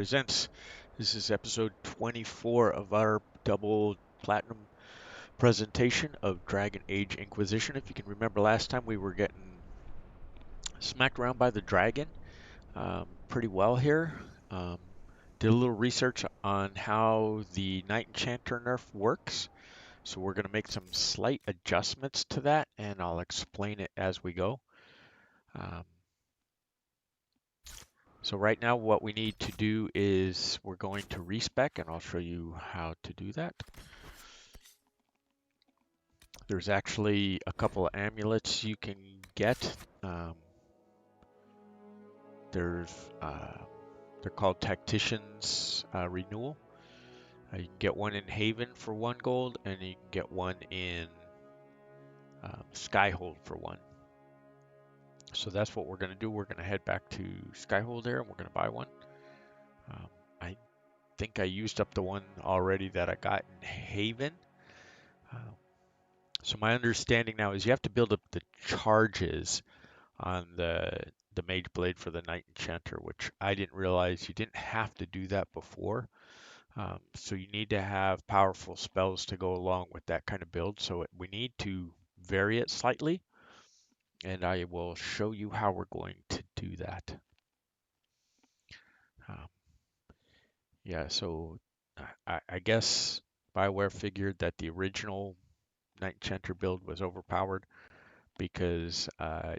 Presents. This is episode 24 of our double platinum presentation of Dragon Age Inquisition. If you can remember last time, we were getting smacked around by the dragon pretty well here. Um, did a little research on how the Knight Enchanter nerf works. So we're going to make some slight adjustments to that, and I'll explain it as we go. Um, So right now what we need to do is we're going to respec, and I'll show you how to do that. There's actually a couple of amulets you can get. There's they're called Tactician's Renewal. You can get one in Haven for 1 gold, and you can get one in Skyhold for 1. So that's what we're going to do. We're going to head back to Skyhold there, and we're going to buy one. I think I used up the one already that I got in Haven. So my understanding now is you have to build up the charges on the Mage Blade for the Knight Enchanter, which I didn't realize you didn't have to do that before. So you need to have powerful spells to go along with that kind of build. So we need to vary it slightly, and I will show you how we're going to do that. Um, yeah, so I guess BioWare figured that the original Knight Enchanter build was overpowered because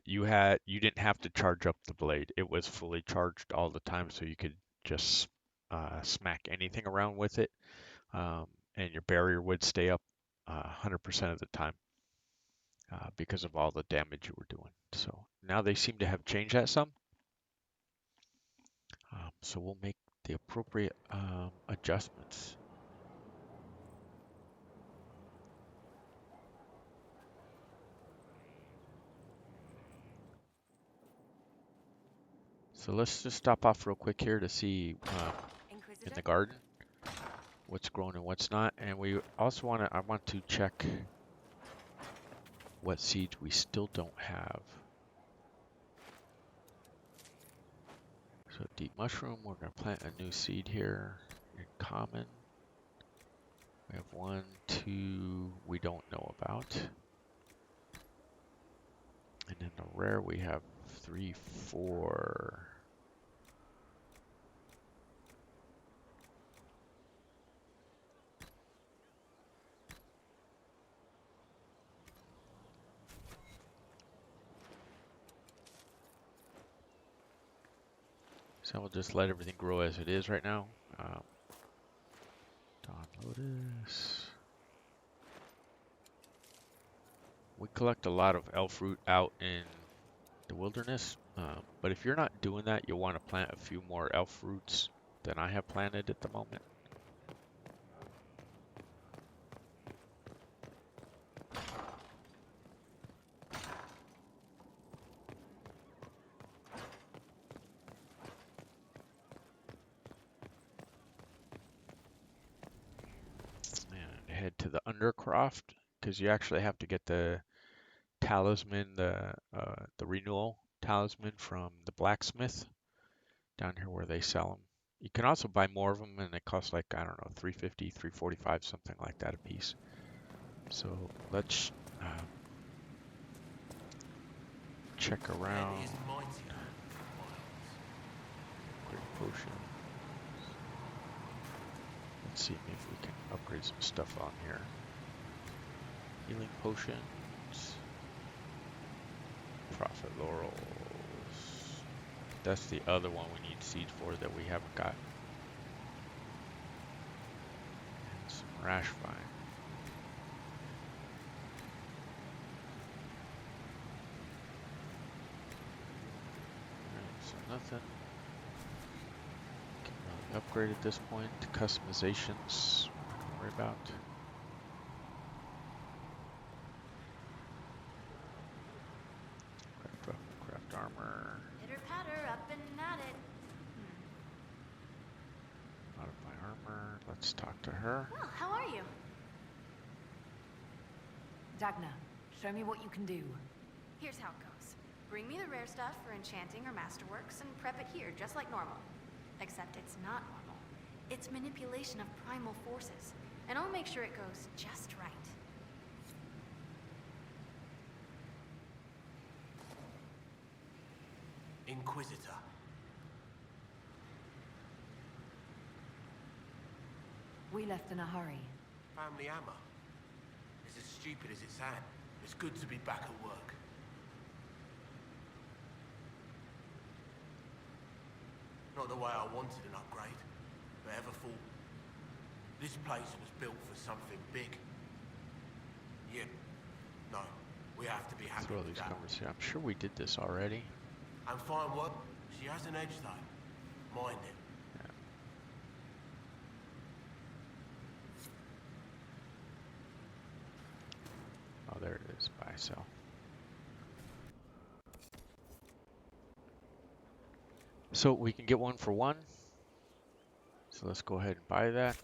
you didn't have to charge up the blade. It was fully charged all the time, so you could just smack anything around with it, and your barrier would stay up 100% of the time because of all the damage you were doing. So now they seem to have changed that some. So we'll make the appropriate adjustments. So let's just stop off real quick here to see in the garden what's growing and what's not. And we also I want to check what seeds we still don't have. So deep mushroom, we're going to plant a new seed here in common. We have 1, 2 we don't know about. And in the rare we have 3, 4. So we'll just let everything grow as it is right now. Dawn Lotus. We collect a lot of elf fruit out in the wilderness, but if you're not doing that, you'll want to plant a few more elf fruits than I have planted at the moment. And head to the Undercroft because you actually have to get the talisman, the renewal talisman from the blacksmith down here where they sell them. You can also buy more of them, and they cost like, I don't know, 350, 345, something like that a piece. So let's check around. Great potion. Let's see if we can upgrade some stuff on here. Healing potions. Prophet laurels. That's the other one we need seeds for that we haven't got. And some rash vine. Alright, so nothing can really upgrade at this point. Customizations, we're not gonna worry about. Craft armor. Pitter patter up and at it. Modify armor. Let's talk to her. Well, how are you? Dagna, show me what you can do. Here's how it goes. Bring me the rare stuff for enchanting or masterworks and prep it here, just like normal. Except it's not normal. It's manipulation of primal forces, and I'll make sure it goes just right. Inquisitor. We left in a hurry. Family hammer. It's as stupid as it sounds. It's good to be back at work. Not the way I wanted an upgrade, but ever thought this place was built for something big. Yeah. No, we have to be happy Throw with these that. conversations. I'm sure we did this already. And find work. She has an edge though. Mind it. Oh, there it is. Buy, sell. So we can get one for one. So let's go ahead and buy that.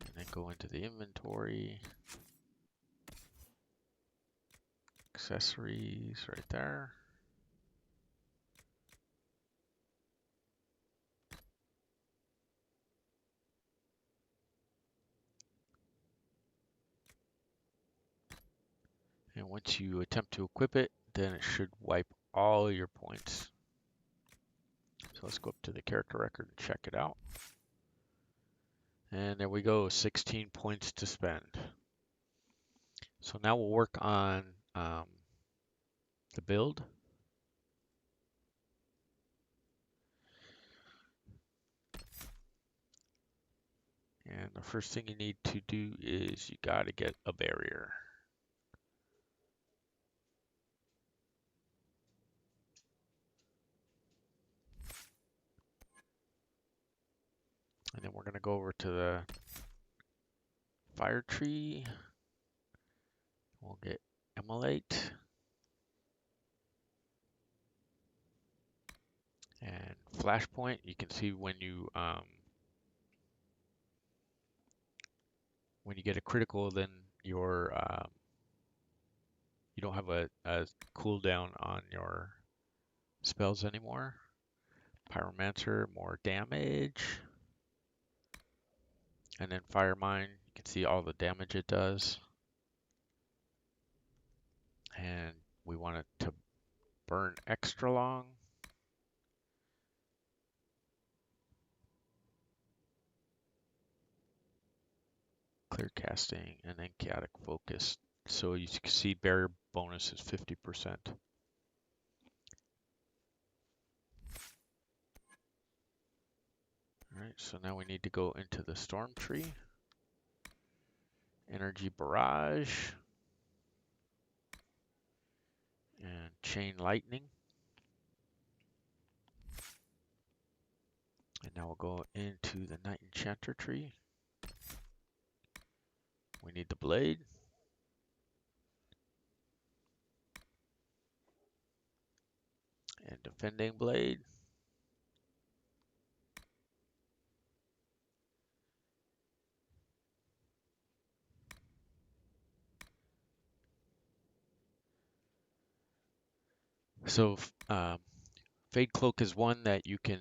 And then go into the inventory. Accessories right there. And once you attempt to equip it, then it should wipe all your points. So let's go up to the character record and check it out. And there we go, 16 points to spend. So now we'll work on the build. And the first thing you need to do is you got to get a barrier. And then we're going to go over to the fire tree. We'll get immolate. And flashpoint, you can see when you get a critical, then your you don't have a cooldown on your spells anymore. Pyromancer, more damage. And then Fire Mine, you can see all the damage it does. And we want it to burn extra long. Clear casting, and then chaotic focus. So you can see barrier bonus is 50%. Alright, so now we need to go into the storm tree. Energy barrage. And chain lightning. And now we'll go into the night enchanter tree. We need the blade. And defending blade. So Fade Cloak is one that you can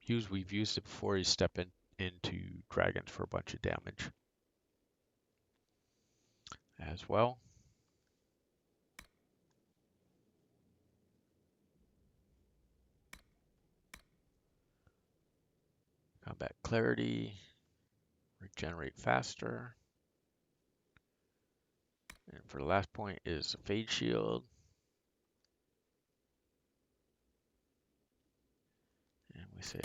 use. We've used it before. You step into dragons for a bunch of damage as well. Combat clarity, regenerate faster. And for the last point is Fade Shield. And we say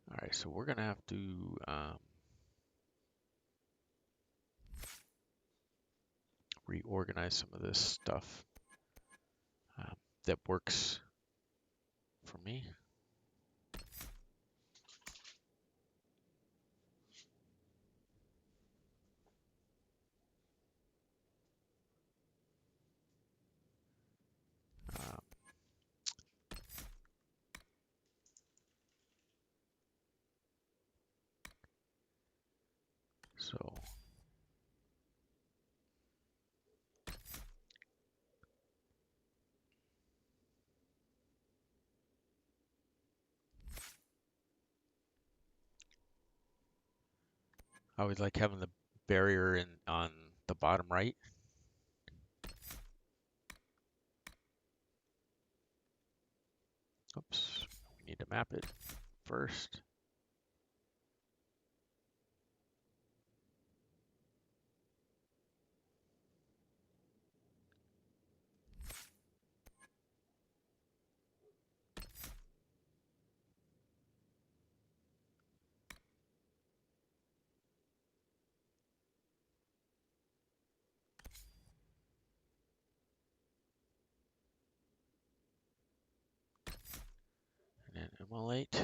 all right, so we're gonna have to reorganize some of this stuff that works for me. Um, So I always like having the barrier in on the bottom right. Oops, we need to map it first. And then immolate.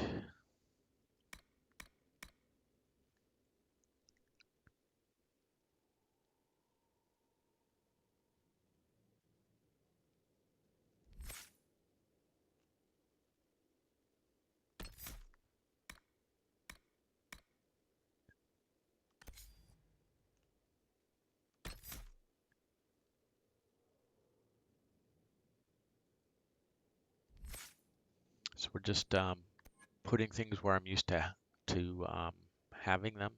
So we're just putting things where I'm used to having them.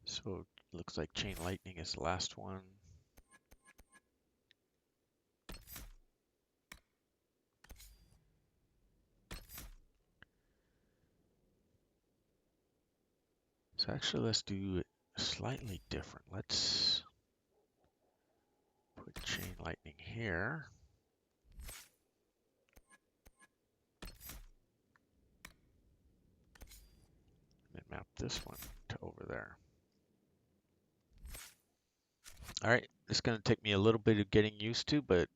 So it looks like chain lightning is the last one. So actually, let's do it slightly different. Let's put chain lightning here. And map this one to over there. All right, it's going to take me a little bit of getting used to, but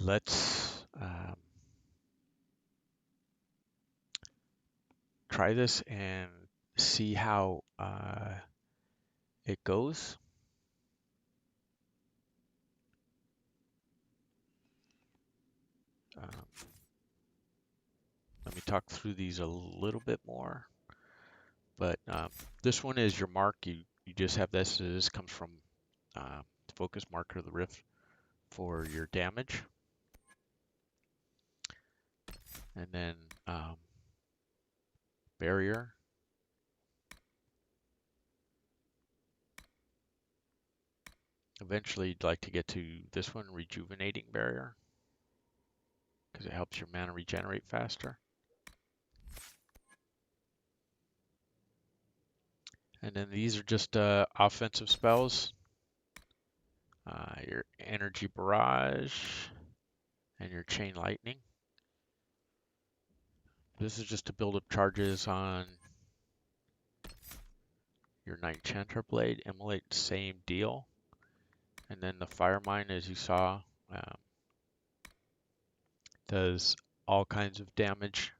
let's try this and see how it goes. Um, Let me talk through these a little bit more. But this one is your mark. You just have this. This comes from focus marker of the rift for your damage. And then barrier. Eventually, you'd like to get to this one, rejuvenating barrier, because it helps your mana regenerate faster. And then these are just offensive spells. Your energy barrage and your chain lightning. This is just to build up charges on your Knight Chanter Blade. Immolate, same deal. And then the Fire Mine, as you saw, does all kinds of damage,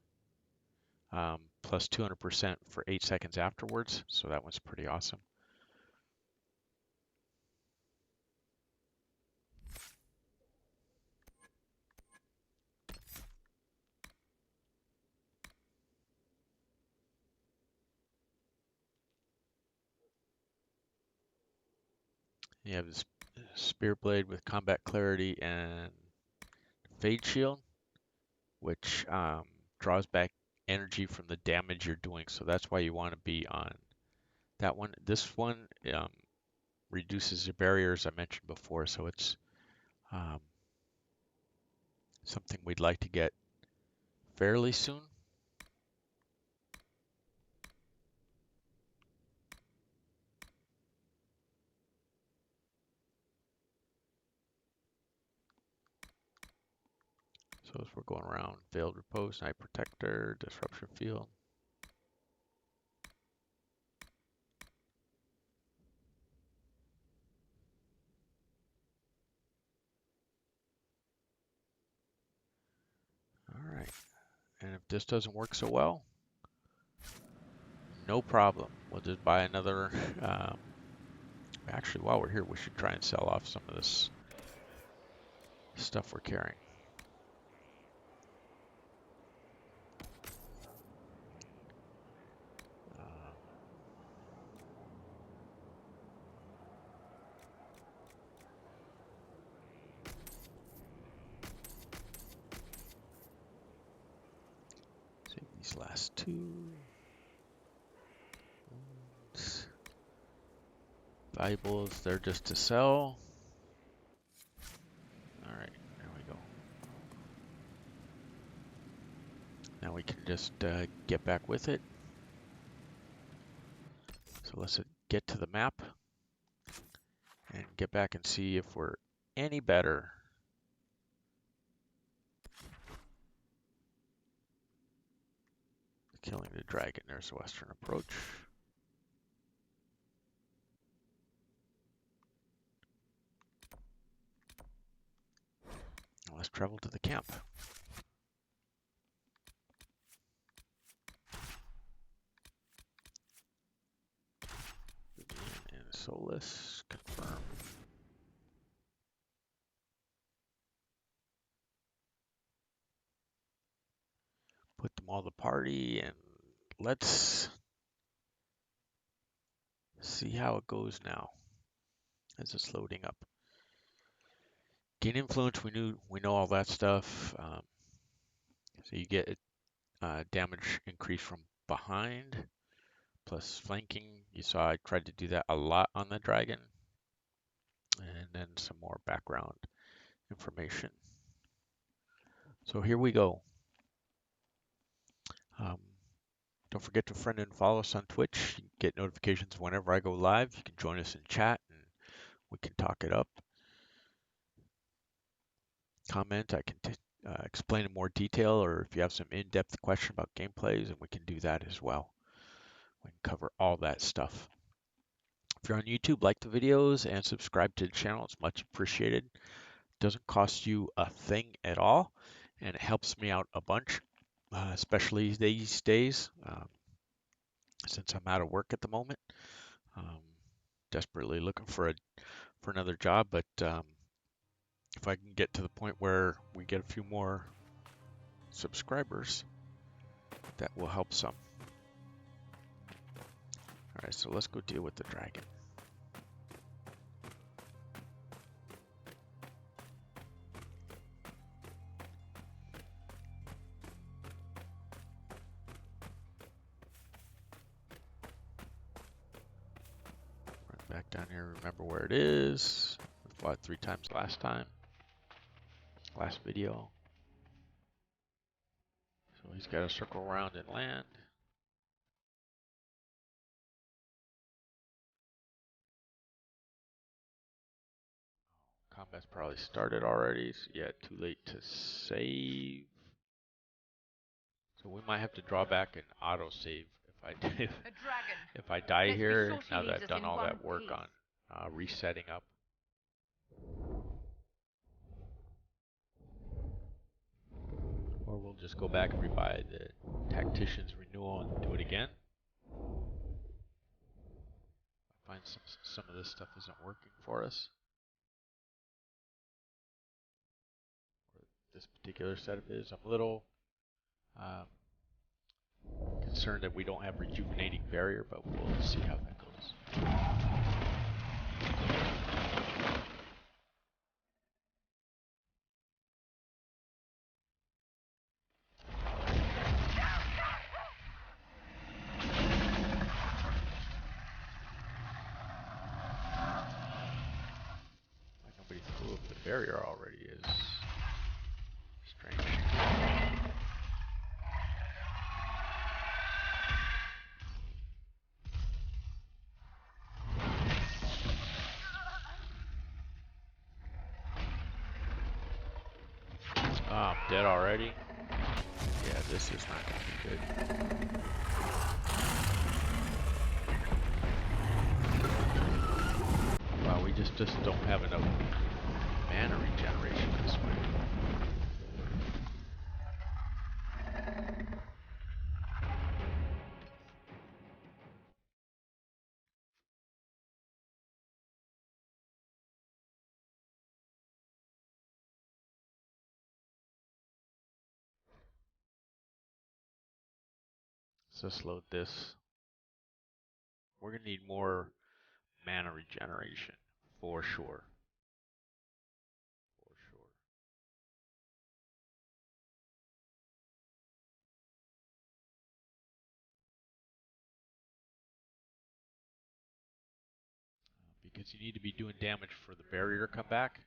plus 200% for 8 seconds afterwards. So that one's pretty awesome. You have this Spear Blade with Combat Clarity and Fade Shield, which draws back energy from the damage you're doing. So that's why you want to be on that one. This one reduces the barriers I mentioned before, so it's something we'd like to get fairly soon. So as we're going around, Veiled Repose, Night Protector, Disruption Field. All right, and if this doesn't work so well, no problem. We'll just buy another. Actually, while we're here, we should try and sell off some of this stuff we're carrying. Save these last two. Valuables, they're just to sell. Alright, there we go. Now we can just get back with it. So let's get to the map and get back and see if we're any better. Killing the dragon, there's the western approach. Let's travel to the camp. And Solus, confirm. Put them all to party and let's see how it goes now as it's loading up. Gain influence, we know all that stuff. So you get damage increase from behind, plus flanking. You saw I tried to do that a lot on the dragon. And then some more background information. So here we go. Don't forget to friend and follow us on Twitch. You get notifications whenever I go live. You can join us in chat and we can talk it up. Comment, I can explain in more detail, or if you have some in-depth question about gameplays, and we can do that as well. We can cover all that stuff. If you're on YouTube, like the videos and subscribe to the channel. It's much appreciated. Doesn't cost you a thing at all, and it helps me out a bunch, especially these days, since I'm out of work at the moment. Desperately looking for another job, but if I can get to the point where we get a few more subscribers, that will help some. All right, so let's go deal with the dragon. Run back down here, remember where it is. I fought 3 times last video. So he's got to circle around and land. Combat's probably started already. So yeah, too late to save. So we might have to draw back an auto save if I die here. Now that I've done all that work on resetting up. Or we'll just go back and rebuy the Tactician's Renewal and do it again. I find some of this stuff isn't working for us. Or this particular setup is. I'm a little concerned that we don't have Rejuvenating Barrier, but we'll see how that goes. Nobody threw up the barrier already is strange. Oh, I'm dead already. Yeah, this is not going to be good. Wow, we just don't have enough mana regeneration this way. Let's just load this. We're gonna need more mana regeneration for sure. For sure. Because you need to be doing damage for the barrier to come back,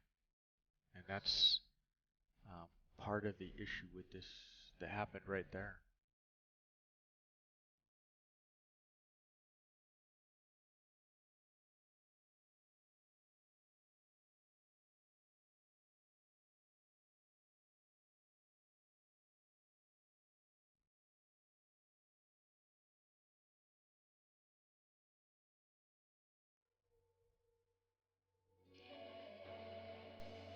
and that's um, part of the issue with this that happened right there.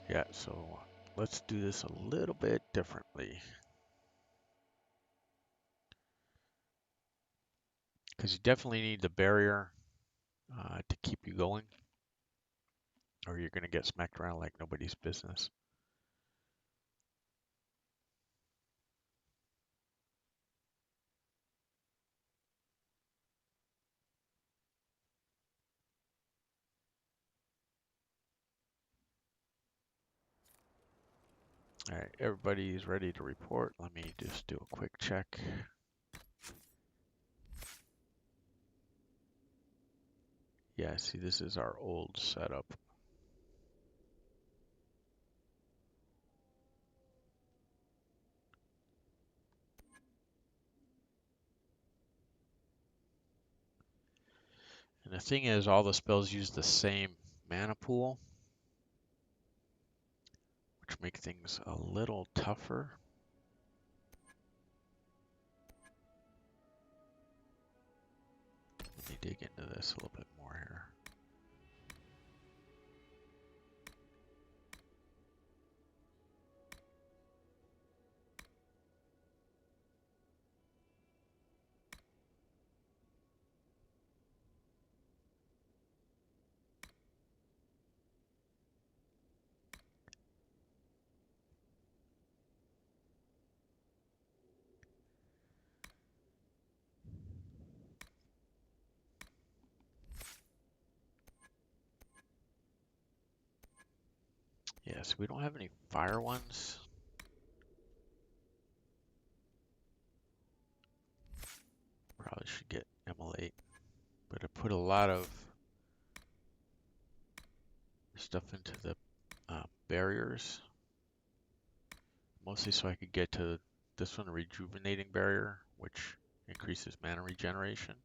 Yeah, so let's do this a little bit differently. Because you definitely need the barrier to keep you going, or you're going to get smacked around like nobody's business. All right, everybody's ready to report. Let me just do a quick check. Yeah, see, this is our old setup. And the thing is, all the spells use the same mana pool, which make things a little tougher. Let me dig into this a little bit more here. Yes, we don't have any fire ones. Probably should get Immolate, but I put a lot of stuff into the barriers, mostly so I could get to this one, Rejuvenating Barrier, which increases mana regeneration.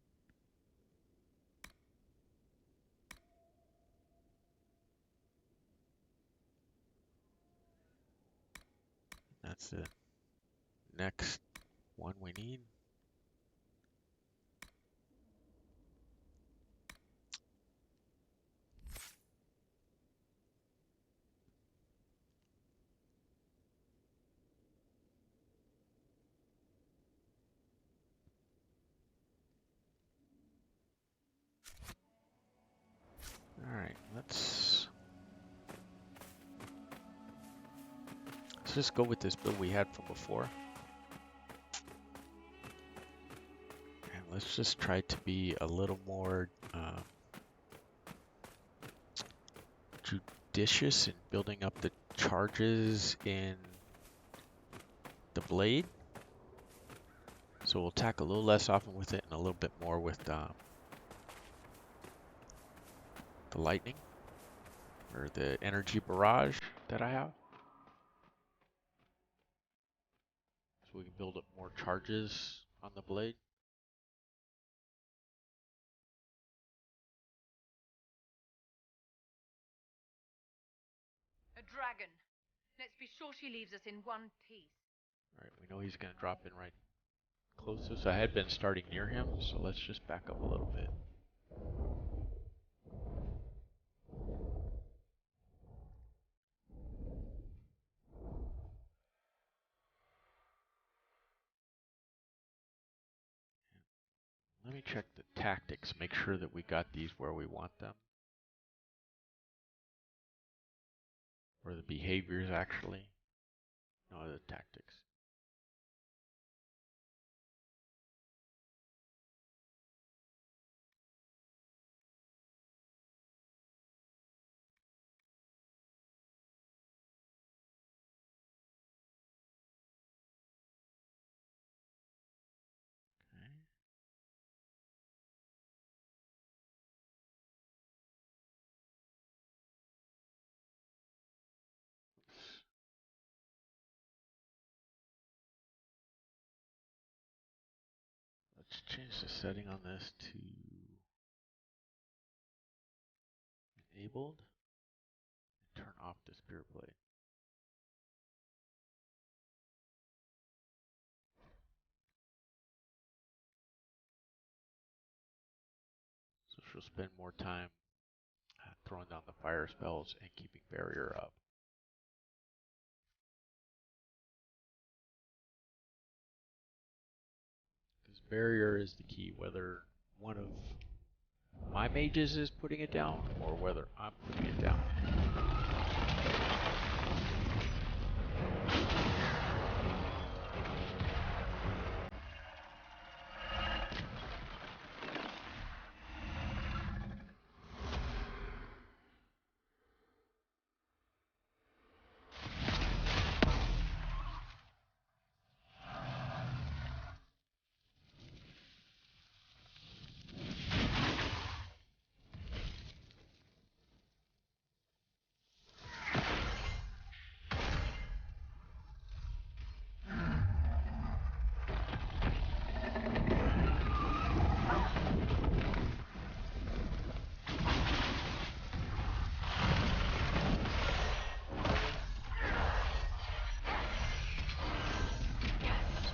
That's the next one we need. Alright, let's just go with this build we had from before. And let's just try to be a little more judicious in building up the charges in the blade. So we'll attack a little less often with it and a little bit more with the lightning, or the energy barrage that I have. So we can build up more charges on the blade. A dragon. Let's be sure she leaves us in one piece. Alright, we know he's going to drop in right close to us. I had been starting near him, so let's just back up a little bit. Let me check the tactics, make sure that we got these where we want them. Or the behaviors, actually. No, the tactics. change the setting on this to enabled and turn off the spirit blade. So she'll spend more time throwing down the fire spells and keeping barrier up. Because barrier is the key, whether one of my mages is putting it down or whether I'm putting it down.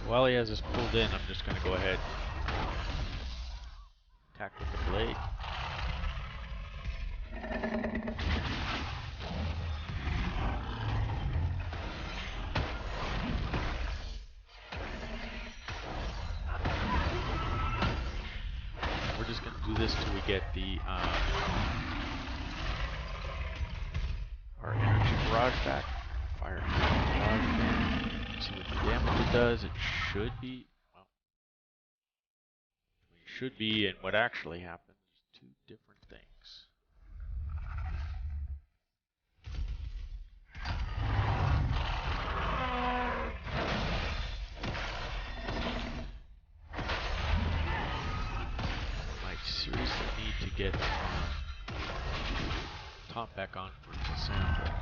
While he has this pulled in, I'm just going to go ahead and attack with the blade. We're just going to do this till we get the our energy barrage back. Fire energy barrage again. See what the damage it does. It should be, well, should be, and what actually happens, two different things. Might seriously need to get top back on for the sample.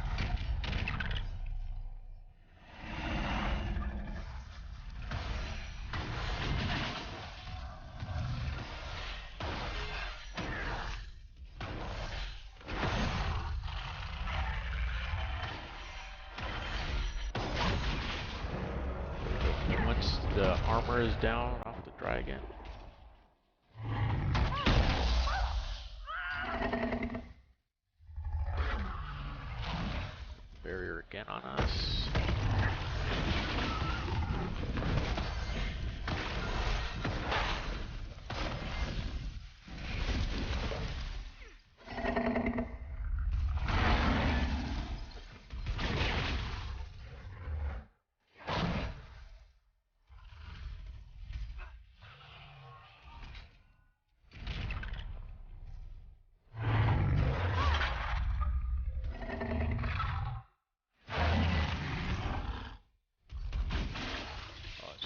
Once the armor is down off the dragon, barrier again on us.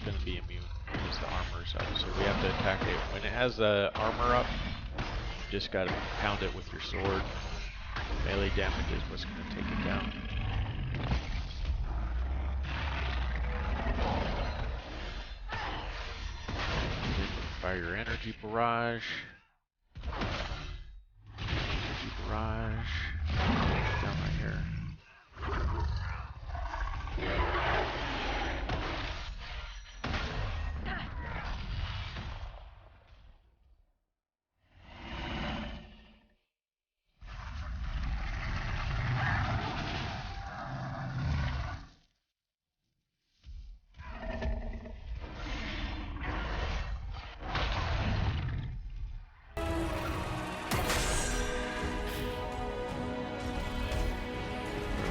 Going to be immune because the armor's up, so we have to attack it. When it has the armor up, you just got to pound it with your sword. Melee damage is what's going to take it down. Fire your energy barrage. Energy barrage. Down right here.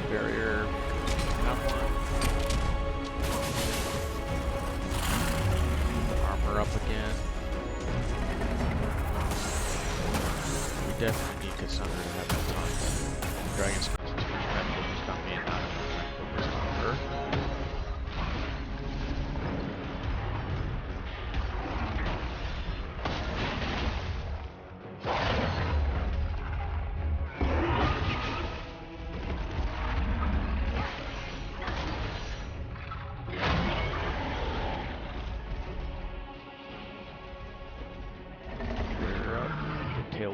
Barrier, have one. Armor up again. We definitely need Cassandra to have that time. Dragon's concentration focused on me and not focused on her.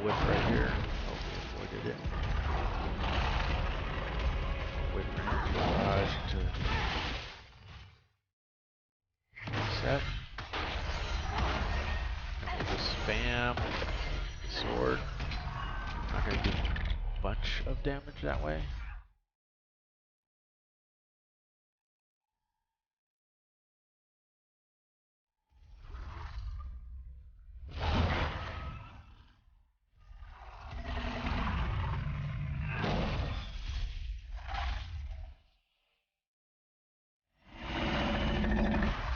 whip right here. Oh, we avoided it. Whip right here, barrage to set. And we'll just spam the sword. Not going to do much of damage that way.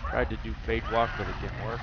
Tried to do Fade Walk, but it didn't work.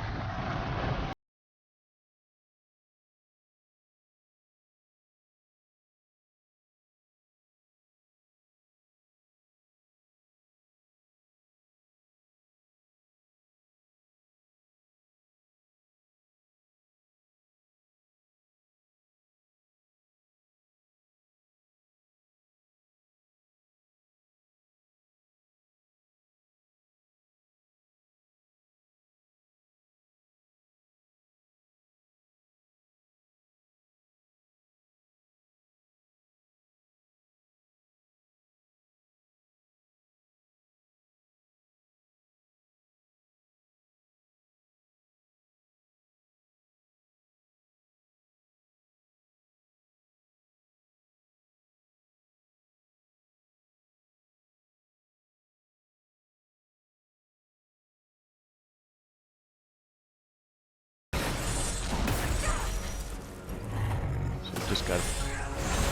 So just got to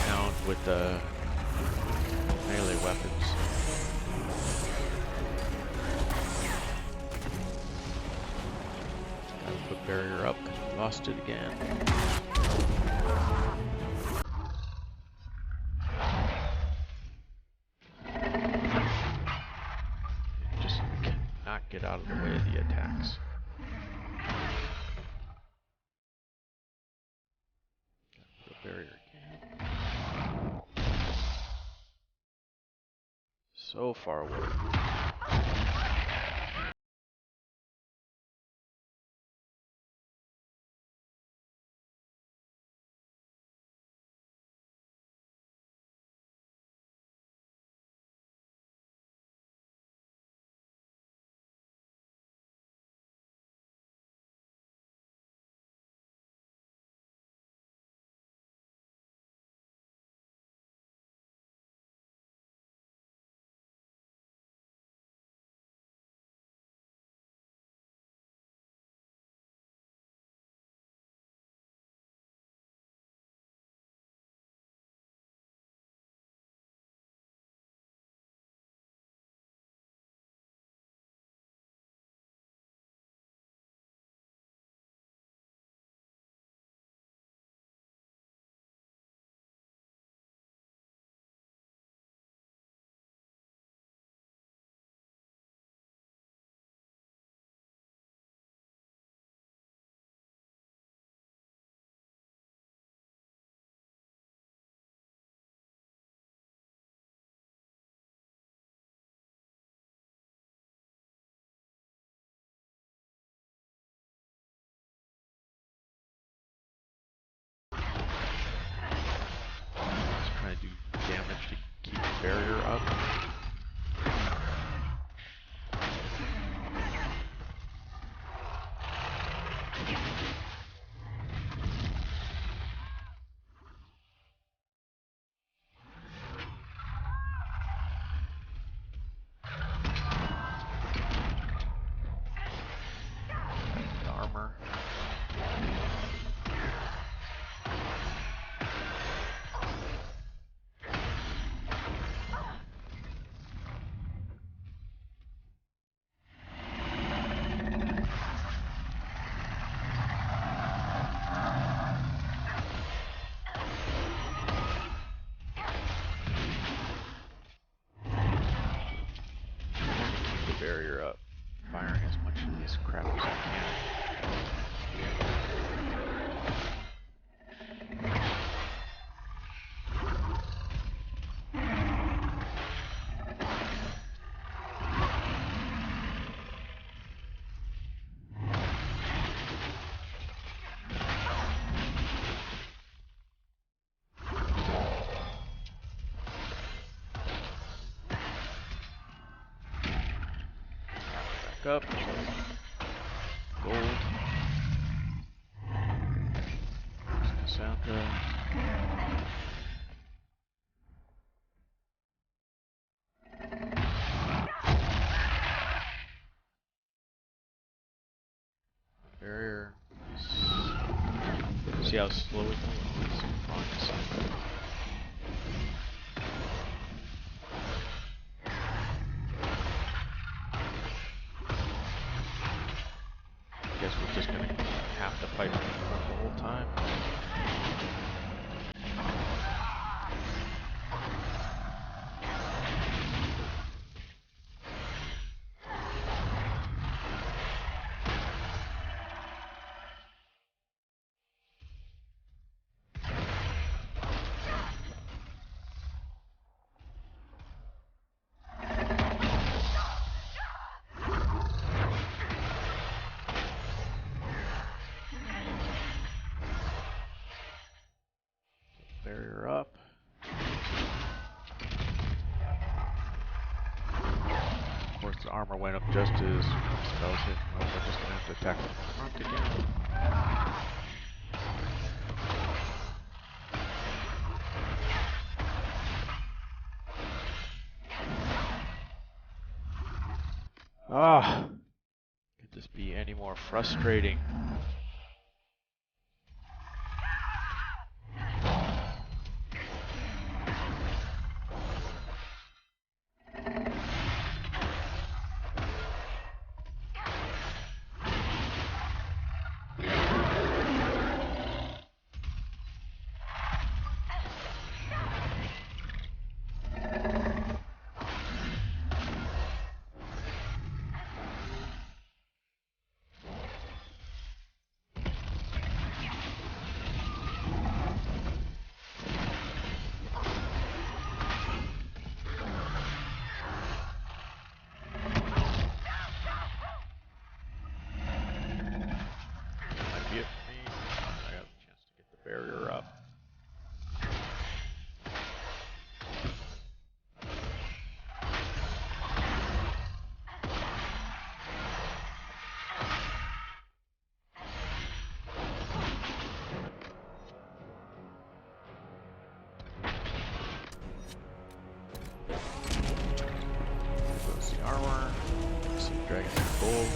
pound with the melee weapons. Gotta put barrier up because we lost it again. Just cannot get out of the way of the attacks. Gotta put a barrier again. So far away. back up. Gold. Cassandra. Barrier. See how slow it moves. I guess we're just gonna have to fight the whole time. Barrier up. Of course, the armor went up just as spells hit. Well, we're just gonna have to attack from the front again. Ah, could this be any more frustrating? Barrier up. Goes the armor. Some Dragon Age gold.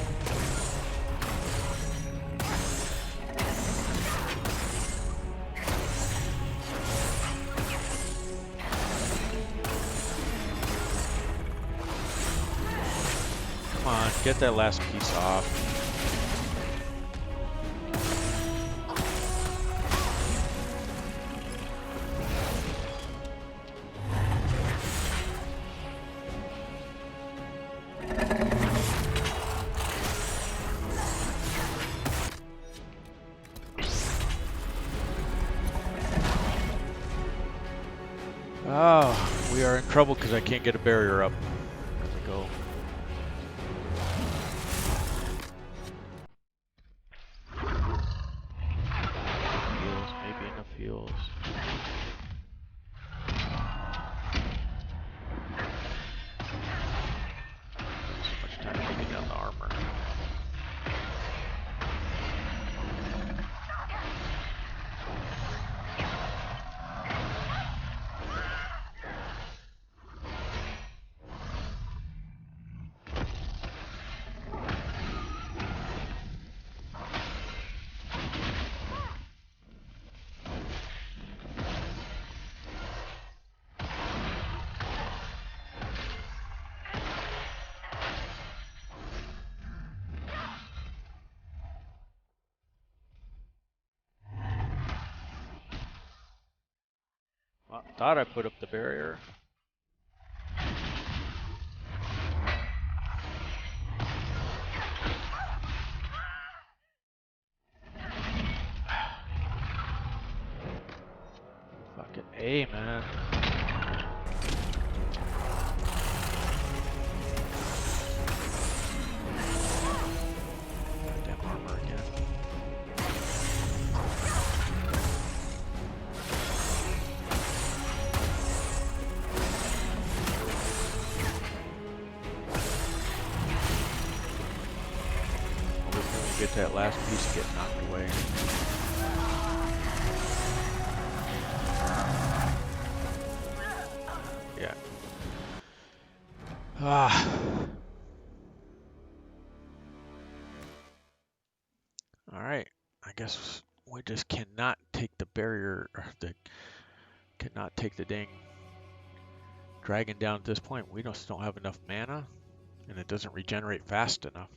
Come on, get that last piece off. Oh, we are in trouble because I can't get a barrier up. There we go. Heals, maybe enough heals. So much time taking down the armor. Well, thought I put up the barrier. Fucking A, man. Goddamn armor again. that last piece get knocked away. Yeah. Alright. I guess we just cannot take the barrier, or cannot take the dang dragon down at this point. We just don't have enough mana, and it doesn't regenerate fast enough.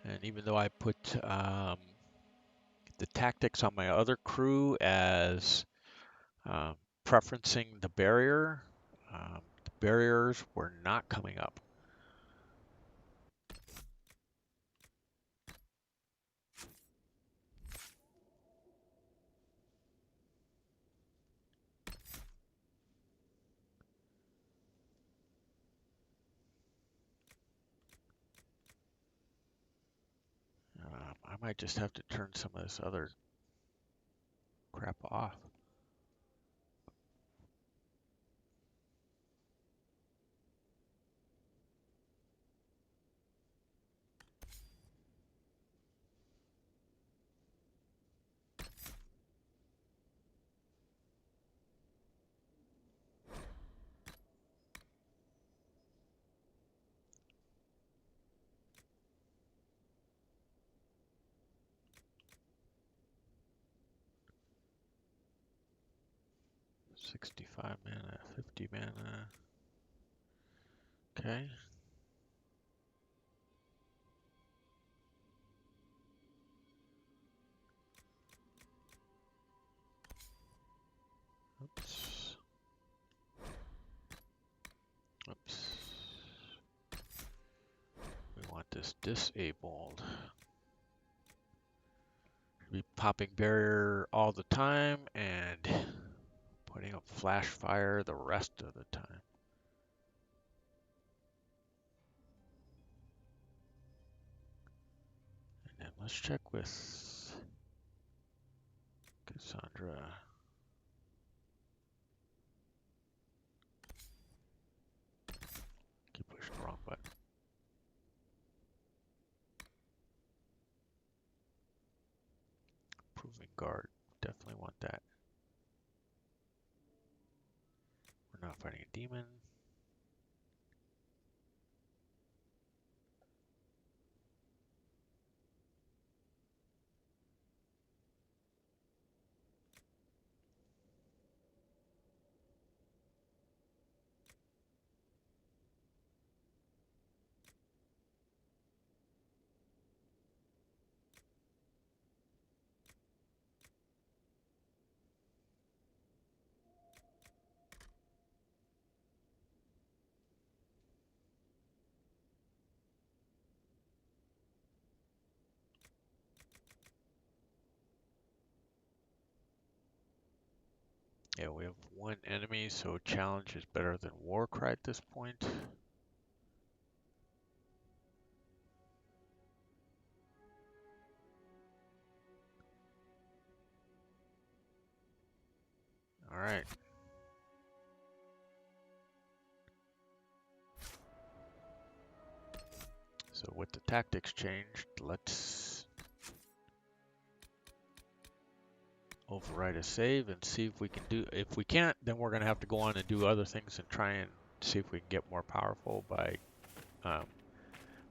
And even though I put the tactics on my other crew as preferencing the barrier, the barriers were not coming up. I might just have to turn some of this other crap off. $65 mana, $50 mana. Okay. Oops. Oops. We want this disabled. Be popping barrier all the time and putting up flash fire the rest of the time. And then let's check with Cassandra. Keep pushing the wrong button. Proving guard. Definitely want that. We're not fighting a demon. Yeah, we have one enemy, so challenge is better than Warcry at this point. All right. So with the tactics changed, let's override a save and see if we can do. If we can't, then we're gonna have to go on and do other things and try and see if we can get more powerful by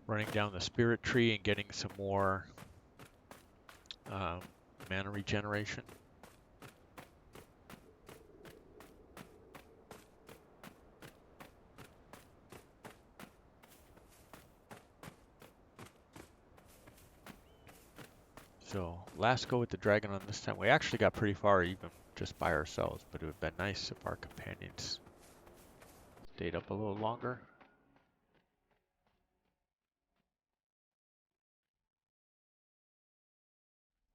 running down the spirit tree and getting some more mana regeneration. So last go with the dragon on this time. We actually got pretty far even just by ourselves, but it would have been nice if our companions stayed up a little longer.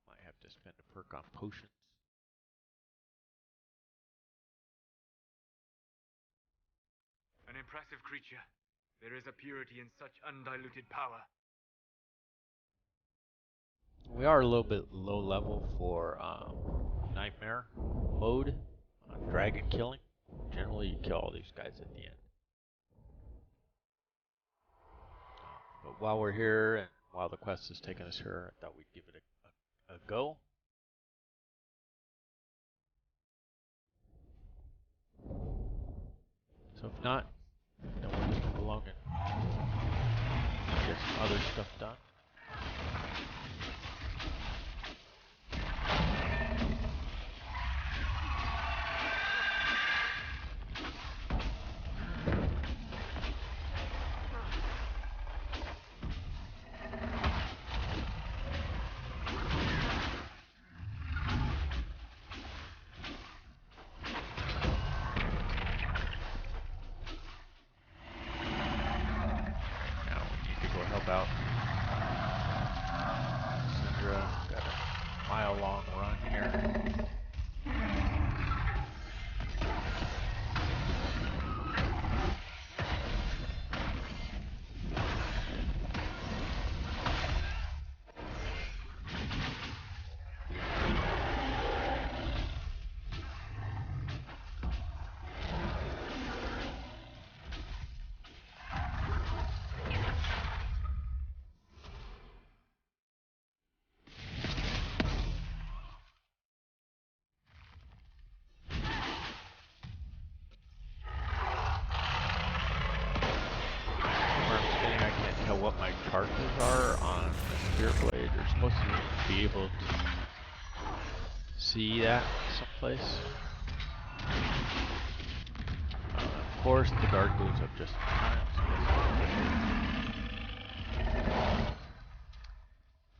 Might have to spend a perk on potions. An impressive creature. There is a purity in such undiluted power. We are a little bit low level for nightmare mode on dragon killing. Generally, you kill all these guys at the end. while we're here and while the quest is taking us here, I thought we'd give it a go. So if not, then we'll just move along and get some other stuff done. Now we need to go help out Syndra. Got a mile-long run here. I can't tell what my charges are on the Spirit Blade. You're supposed to be able to see that someplace. Of course, the guard goes up just in time.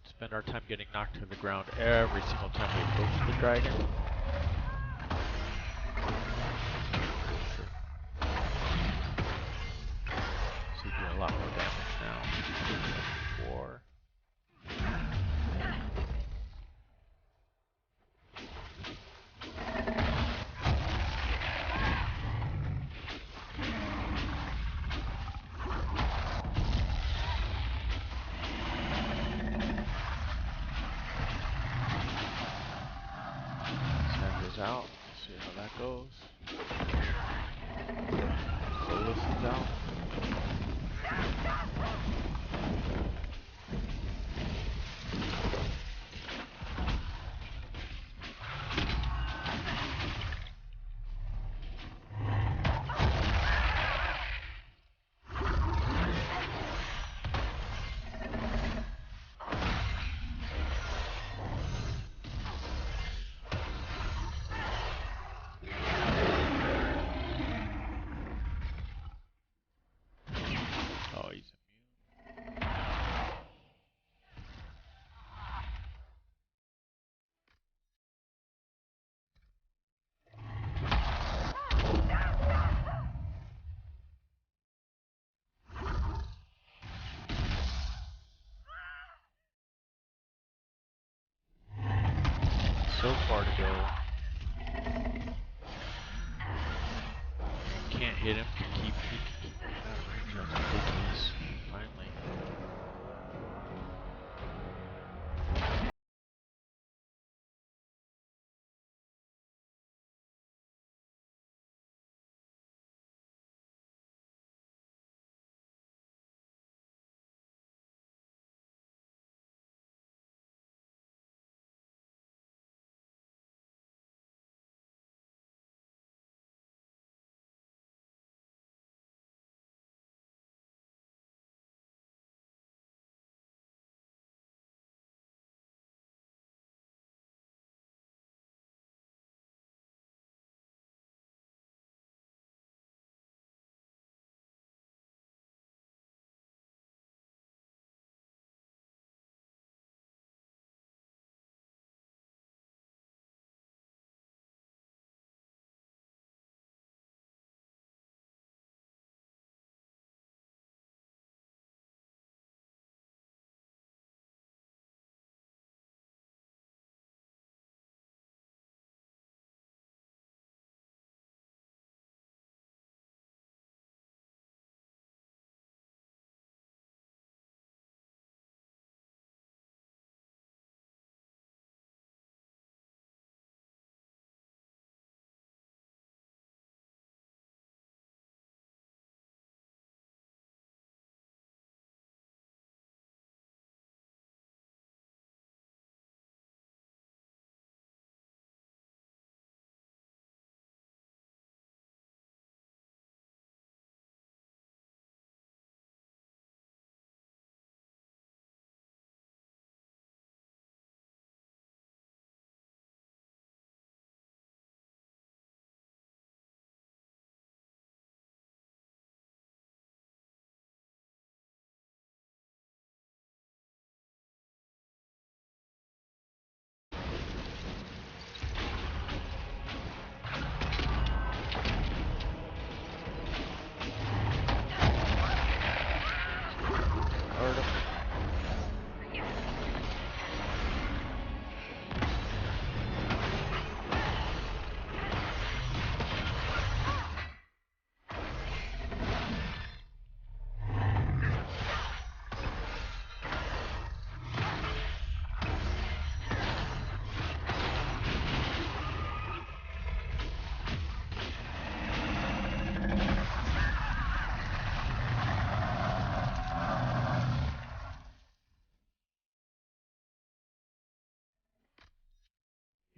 Spend our time getting knocked to the ground every single time we approach the dragon. So you do a lot more damage now. 4. Out. Let's see how that goes. Solus is out. Oh, he's immune. So far to go. Can't hit him. Can keep out of range. That's ridiculous. Finally.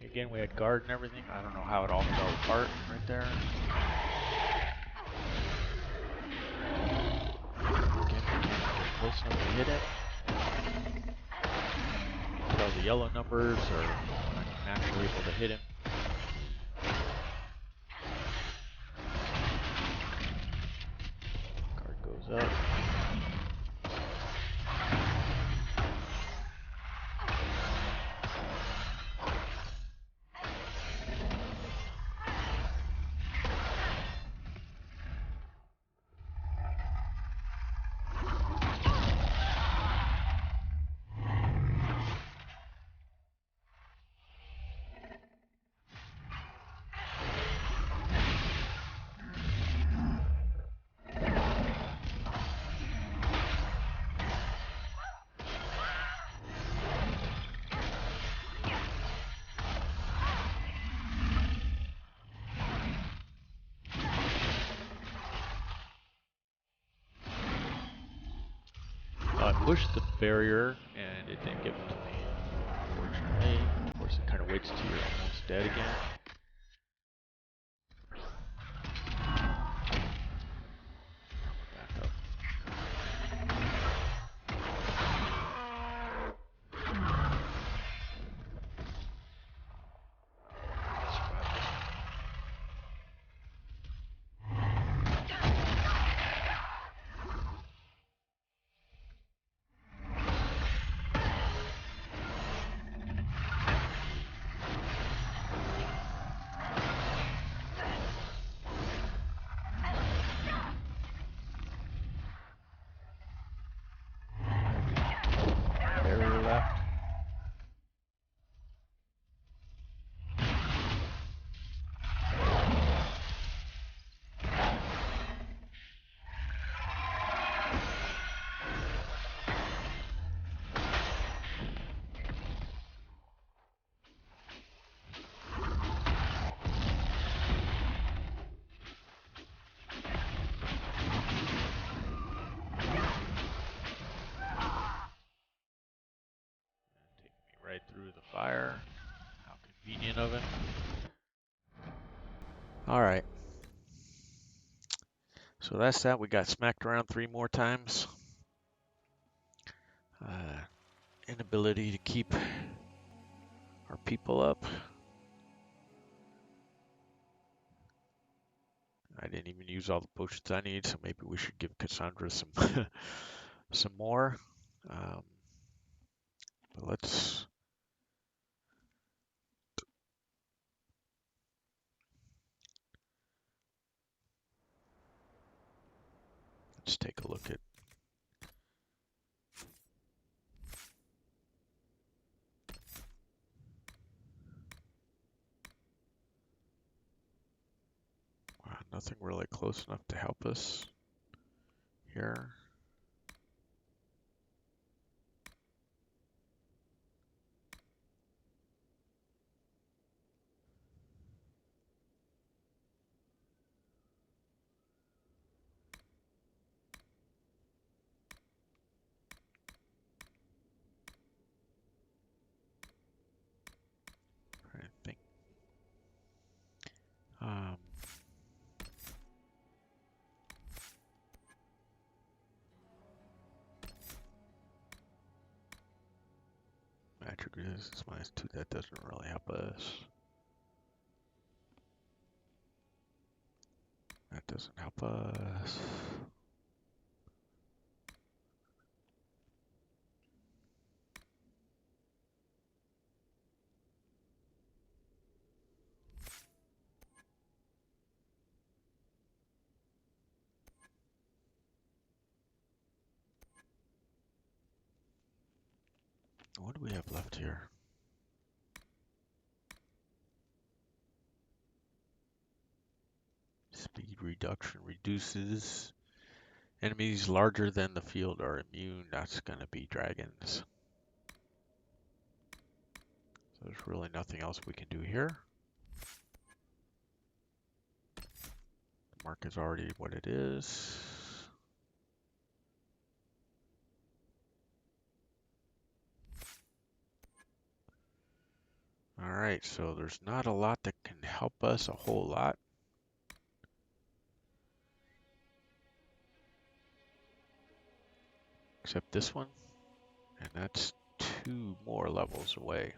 Again, we had guard and everything. I don't know how it all fell apart right there. Again, close enough to hit it. Put all the yellow numbers are naturally able to hit him. Guard goes up. I pushed the barrier and it didn't give it to me, unfortunately. Of course, it kind of waits till you're almost dead again. Back up. Barrier left. Take me right through the fire. How convenient of him. Alright. So that's that. We got smacked around 3 more times. Inability to keep our people up. I didn't even use all the potions I need, so maybe we should give Cassandra some some more. But let's take a look at. Wow, nothing really close enough to help us here. I think. Magic resistance -2. That doesn't really help us. That doesn't help us. What do we have left here? Speed reduction reduces. Enemies larger than the field are immune. That's going to be dragons. So there's really nothing else we can do here. The mark is already what it is. Alright, so there's not a lot that can help us a whole lot. Except this one, and that's 2 more levels away.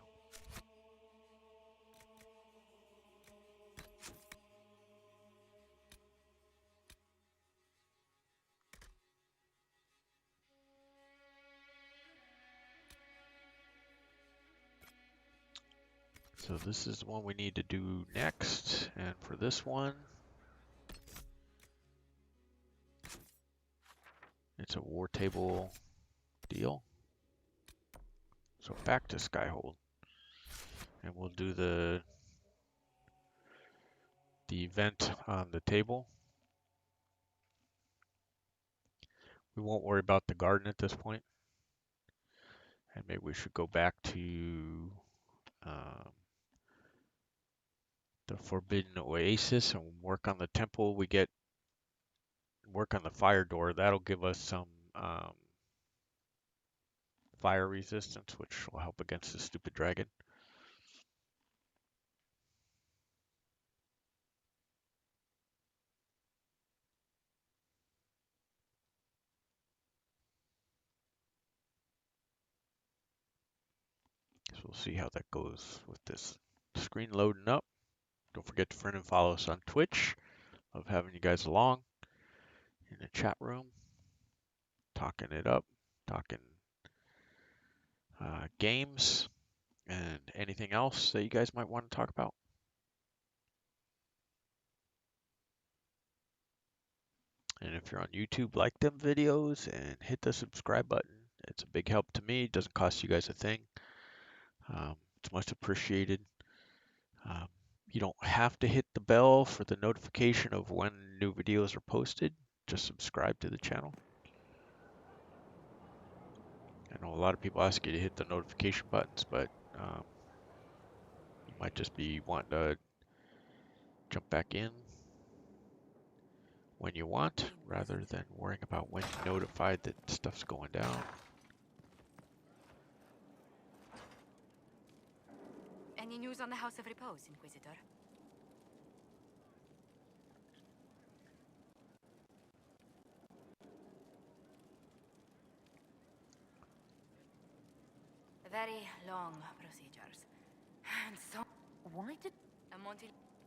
So this is the one we need to do next, and for this one, it's a war table deal. So back to Skyhold, and we'll do the event on the table. We won't worry about the garden at this point, and maybe we should go back to the Forbidden Oasis and work on the temple. We get work on the fire door. That'll give us some fire resistance, which will help against the stupid dragon. So we'll see how that goes with this screen loading up. Don't forget to friend and follow us on Twitch. Love having you guys along in the chat room, talking it up, talking games, and anything else that you guys might want to talk about. And if you're on YouTube, like them videos and hit the subscribe button. It's a big help to me. It doesn't cost you guys a thing. It's much appreciated. You don't have to hit the bell for the notification of when new videos are posted. Just subscribe to the channel. I know a lot of people ask you to hit the notification buttons, but you might just be wanting to jump back in when you want, rather than worrying about when you're notified that stuff's going down. Any news on the House of Repose, Inquisitor? Very long procedures. And so... Why did...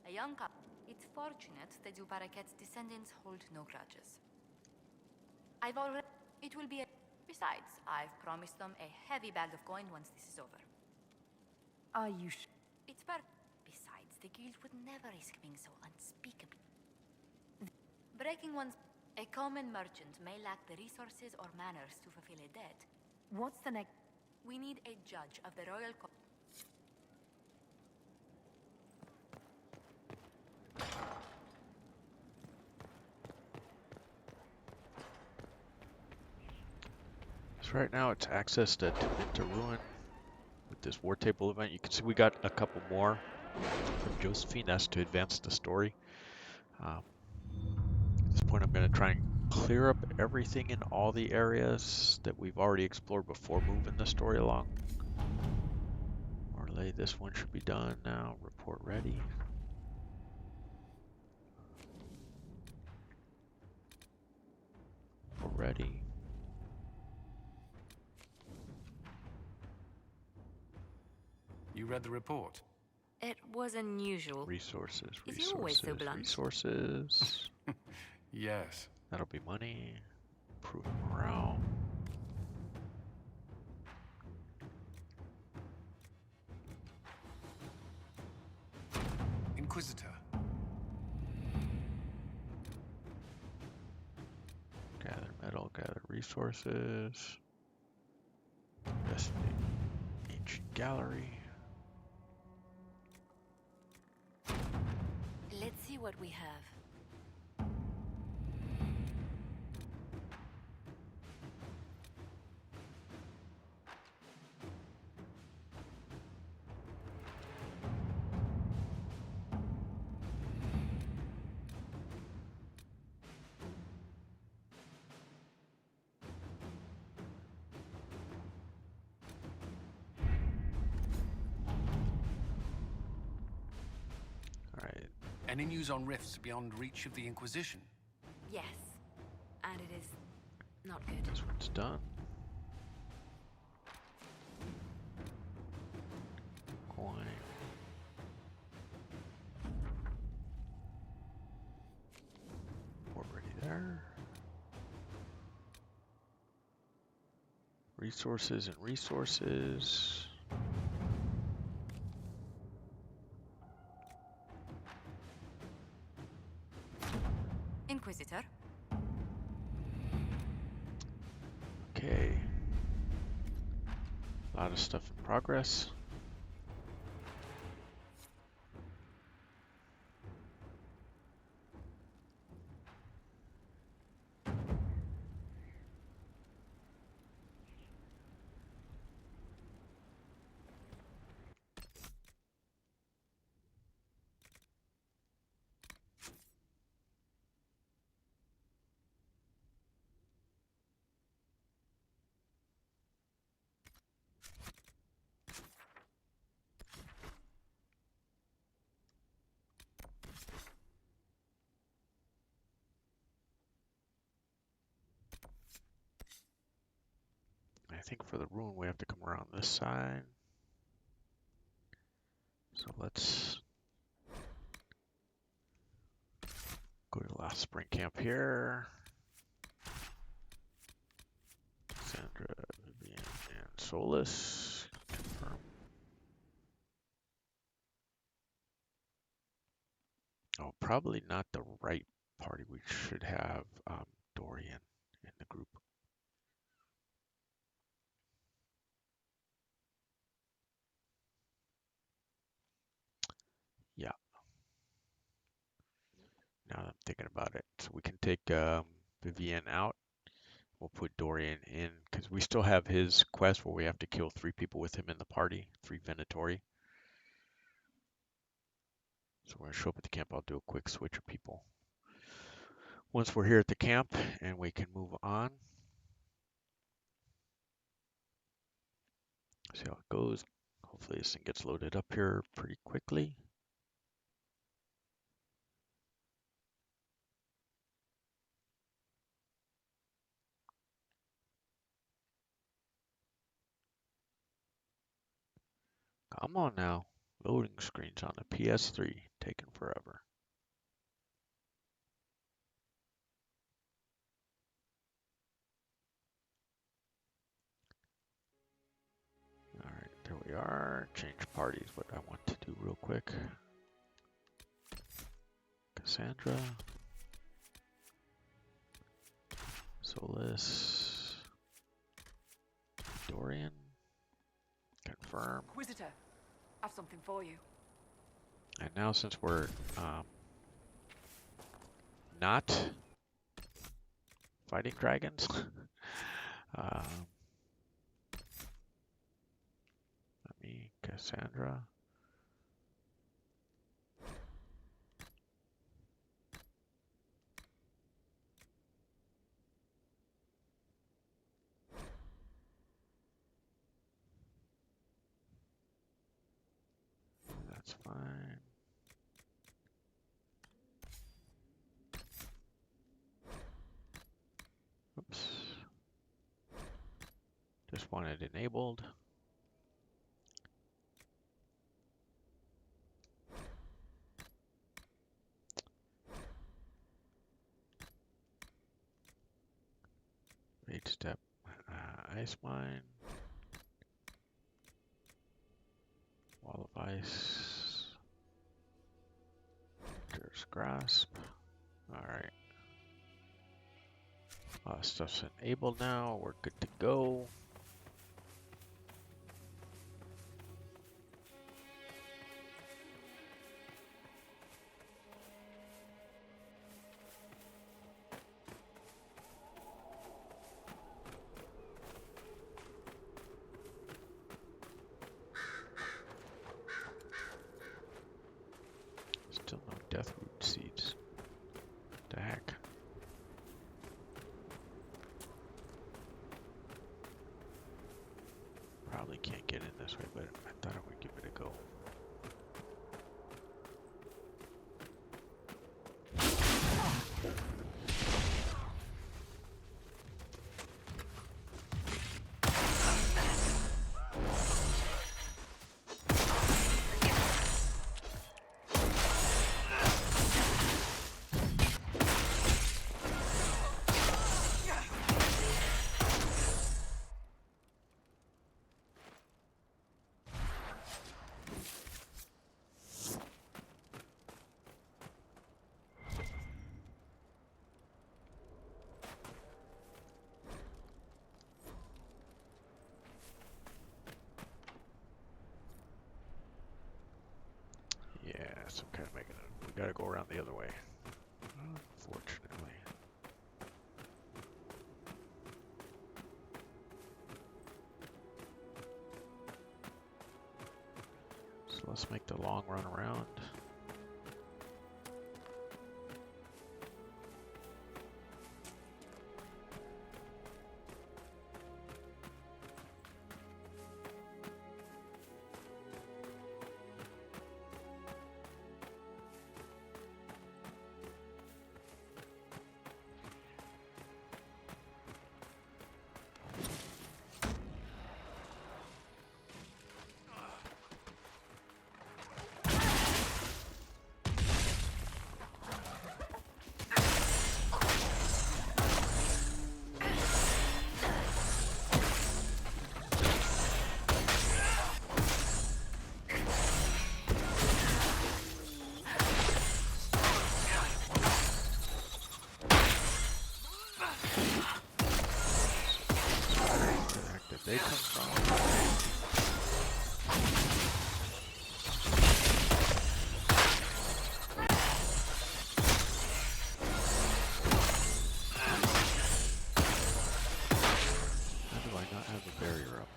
A young couple. It's fortunate that Zubaraket's descendants hold no grudges. I've already... It will be a... Besides, I've promised them a heavy bag of coin once this is over. Are you It's Besides, the guild would never risk being so unspeakably... Breaking one's... A common merchant may lack the resources or manners to fulfill a debt. What's the next? We need a judge of the royal court. So right now it's access to Ruin with this war table event. You can see we got a couple more from Josephine. That's to advance the story. At this point I'm going to try and clear up everything in all the areas that we've already explored before moving the story along. Orlay, this one should be done now. Report ready. We're ready. You read the report? It was unusual. Resources, Is he always so blunt? resources. Yes. That'll be money. Improve morale. Inquisitor. Gather metal, gather resources. Investigate ancient gallery. Let's see what we have. Any news on rifts beyond reach of the Inquisition? Yes. And it is not good. This one's done. Coin. Already there. Resources and resources. Inquisitor. Okay. A lot of stuff in progress. I think for the rune we have to come around this side. So let's go to the last spring camp here. Sandra, Vivian, and Solus. Confirm. Oh, probably not the right party. We should have Dorian in the group. Yeah. Now that I'm thinking about it, so we can take Vivian out. We'll put Dorian in because we still have his quest where we have to kill 3 people with him in the party, 3 Venatori. So we're gonna show up at the camp. I'll do a quick switch of people. Once we're here at the camp and we can move on. See how it goes. Hopefully this thing gets loaded up here pretty quickly. Come on now. Loading screens on the PS3 taking forever. Alright, there we are. Change parties, what I want to do real quick. Cassandra. Solus. Dorian. Confirm. Inquisitor, I've something for you. And now since we're not fighting dragons, let me, Cassandra. That's fine. Oops. Just want it enabled. Rage step, ice mine, wall of ice, there's grasp. All right. Stuff's enabled now. We're good to go. Still no death root seeds. What the heck? Probably can't get in this way, but I thought I would give it a go. It's okay to make it. We gotta go around the other way. Unfortunately. So let's make the long run around. Did they come from? How do I not have the barrier up?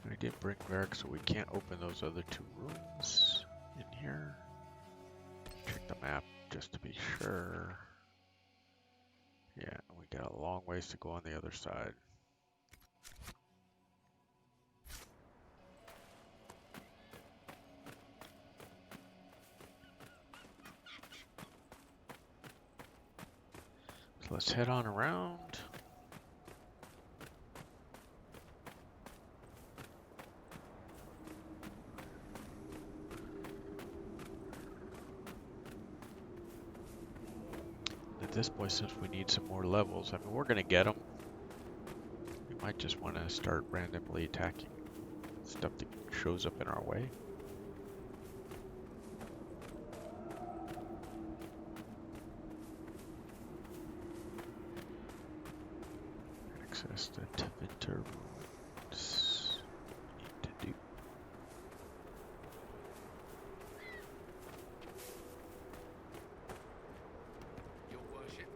I did bring Varric, so we can't open those other two rooms in here. Check the map just to be sure. Yeah, we got a long ways to go on the other side. So let's head on around. At this point, since we need some more levels, I mean, we're going to get them. We might just want to start randomly attacking stuff that shows up in our way. Access the Tevinter ruins. Need to do. Your worship.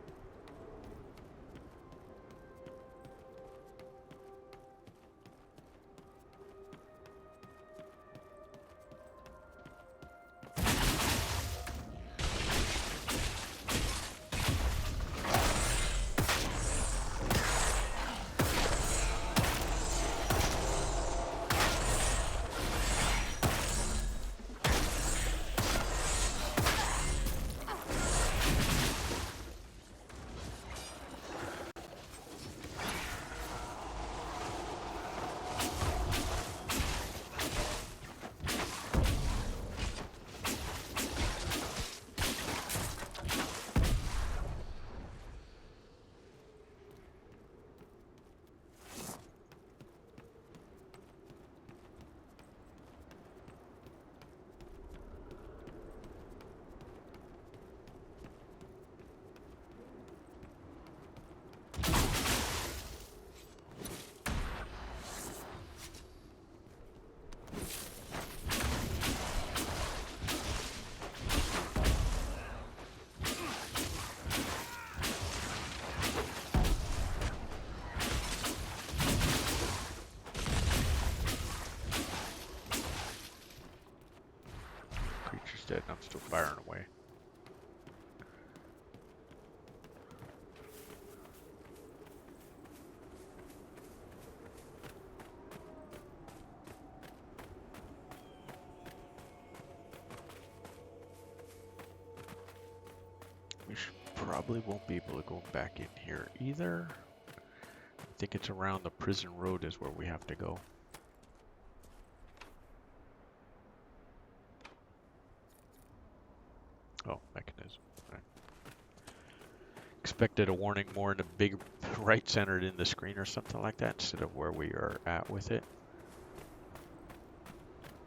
Creature's dead and I'm still firing away. We should probably won't be able to go back in here either. I think it's around the prison road is where we have to go. Oh, mechanism. Right. Expected a warning more in the big right centered in the screen or something like that instead of where we are at with it.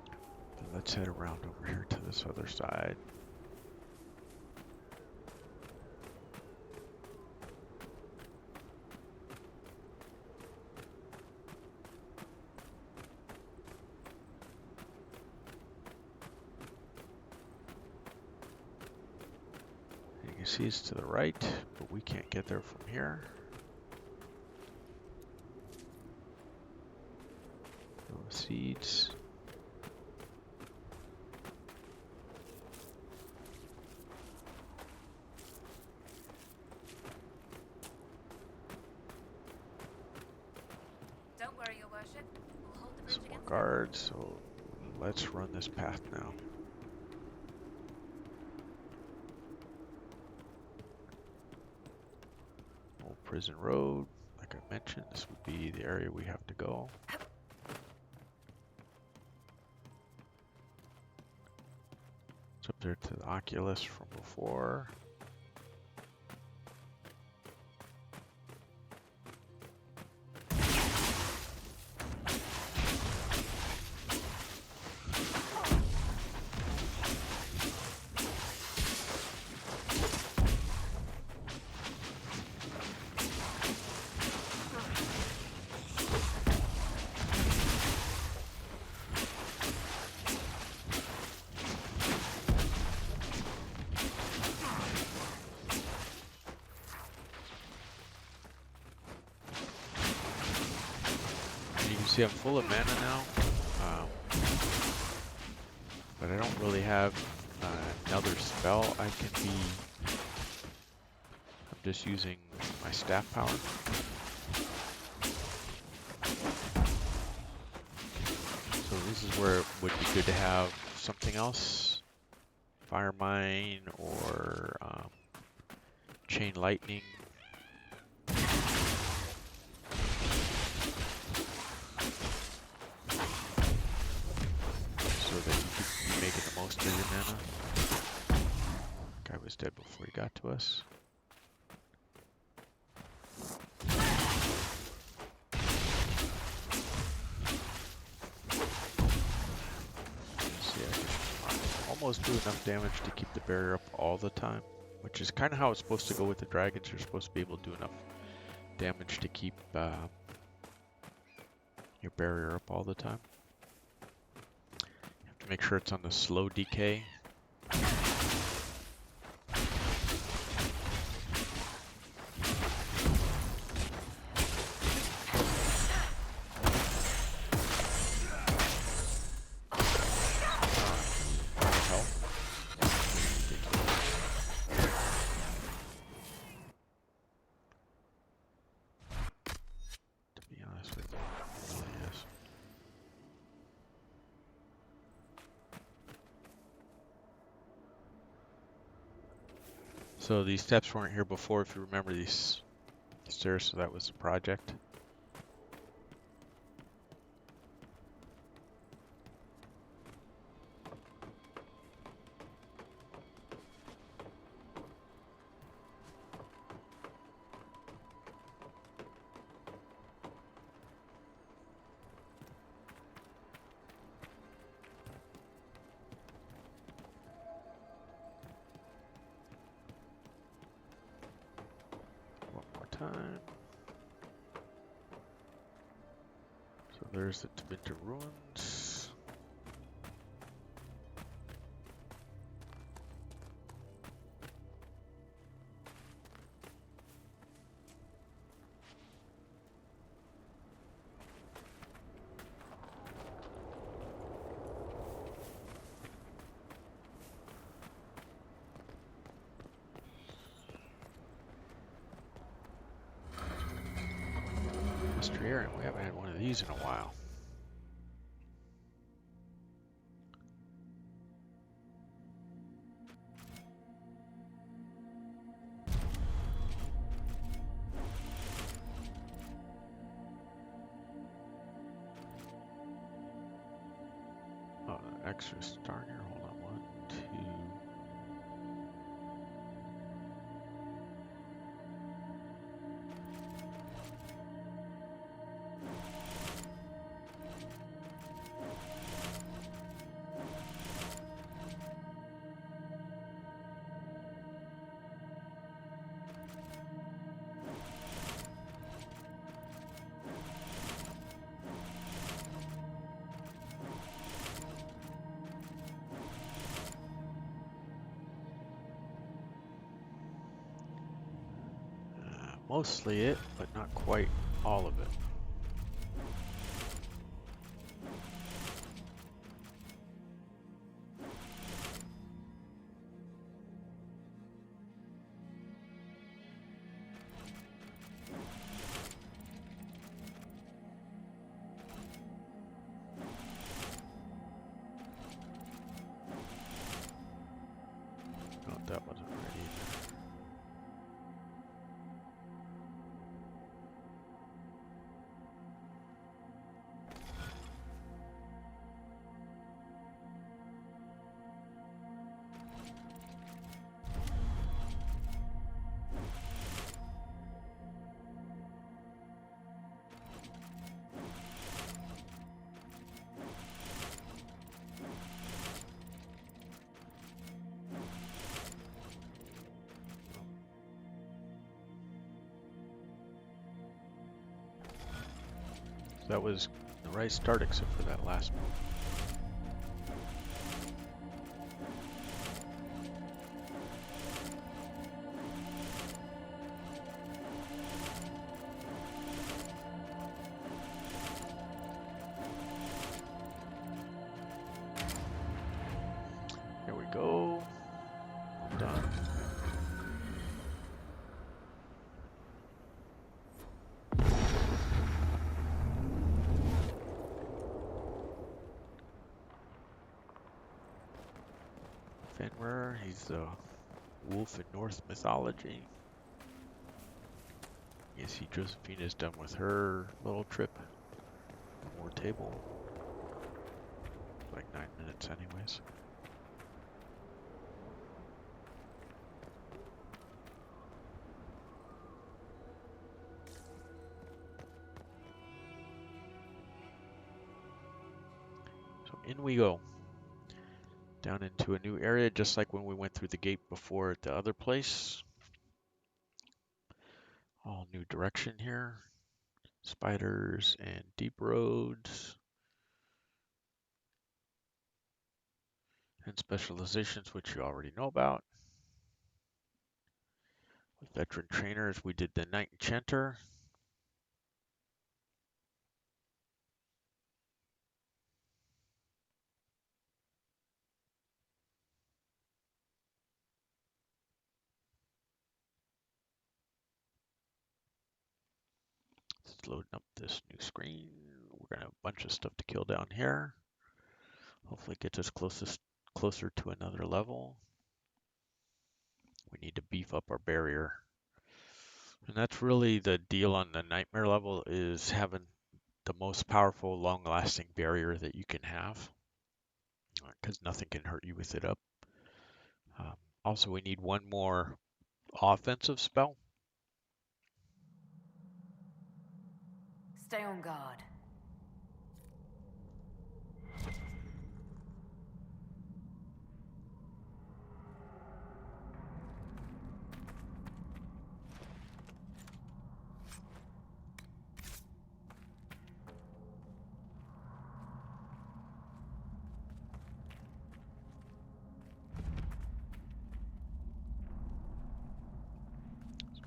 But let's head around over here to this other side. You can see it's to the right, but we can't get there from here. No seeds. Don't worry, Your Worship. We'll hold the bridge Some more against guards, so let's run this path now. Old Prison Road, like I mentioned, this would be the area we have to go. It's up there to the Oculus from before. See, I'm full of mana now, but I don't really have another spell I can be. I'm just using my staff power. So this is where it would be good to have something else, fire mine or chain lightning. So that you could be making the most of your mana. Guy was dead before he got to us. See, I can almost do enough damage to keep the barrier up all the time, which is kind of how it's supposed to go with the dragons. You're supposed to be able to do enough damage to keep your barrier up all the time. You have to make sure it's on the slow decay. So these steps weren't here before, if you remember these stairs, so that was the project. One more time. So there's the Winter Ruins. Mystery area. We haven't had one of these in a while. extra star here. Hold on, 1, 2. Mostly it, but not quite all of it. No, that wasn't right either. That was the right start except for that last one. There we go. Done. Fenrir, he's the wolf in Norse mythology. You see Josephina's done with her little trip. More table. Like 9 minutes anyways. So in we go. Down into a new area, just like when we went through the gate before at the other place. All new direction here. Spiders and deep roads. And specializations, which you already know about. With veteran trainers, we did the Knight Enchanter. It's loading up this new screen. We're gonna have a bunch of stuff to kill down here. Hopefully it gets us closer to another level. We need to beef up our barrier. And that's really the deal on the nightmare level, is having the most powerful, long-lasting barrier that you can have. Because nothing can hurt you with it up. Also, we need one more offensive spell. Stay on guard.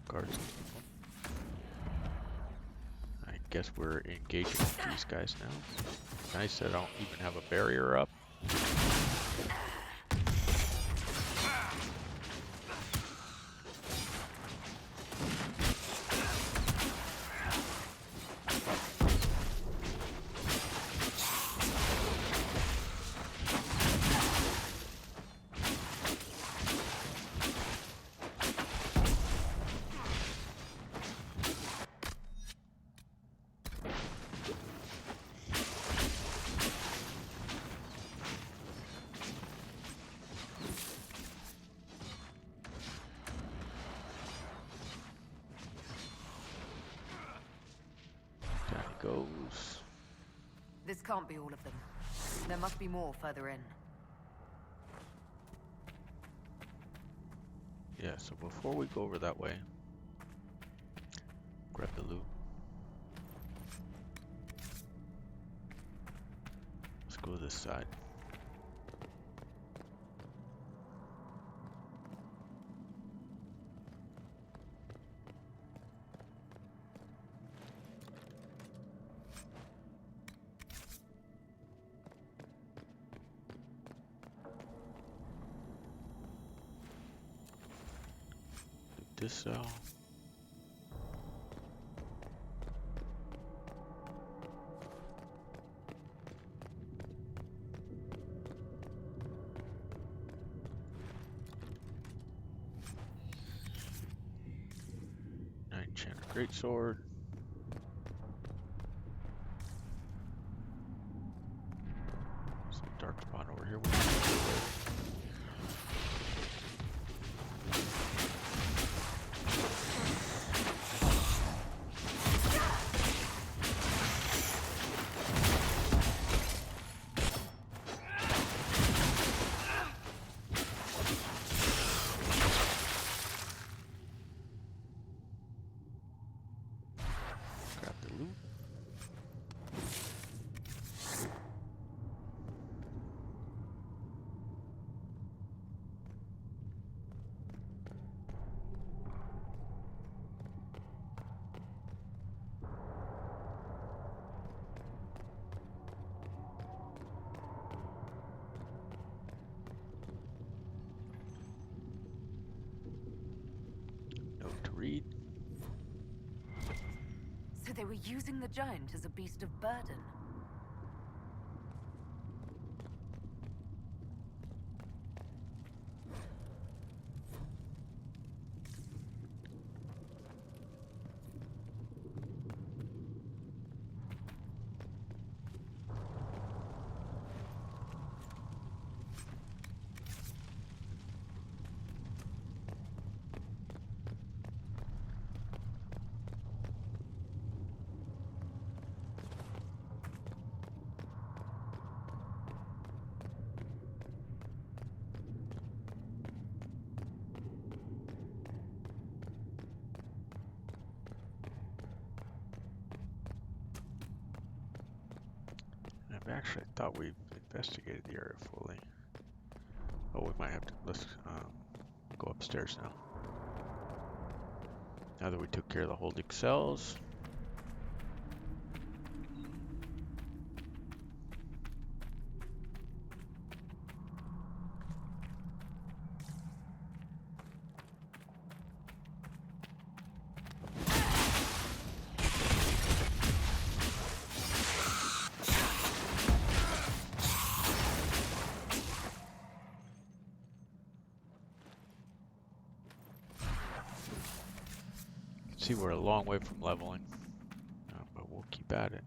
Guards. I guess we're engaging with these guys now. Nice that I don't even have a barrier up. can't be all of them. There must be more further in. Yeah, so before we go over that way, grab the loot. Let's go this side. This cell. Enchanted greatsword. Some dark spot over here. Grab the loot. Note to read. So they were using the giant as a beast of burden. I've actually thought we've investigated the area fully. Oh, we might have to. Let's go upstairs now. Now that we took care of the holding cells. See, we're a long way from leveling, but we'll keep at it.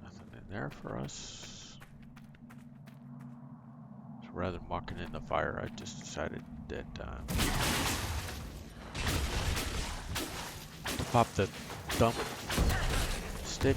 Nothing in there for us. So rather than walking in the fire, I just decided that to pop the dump stick.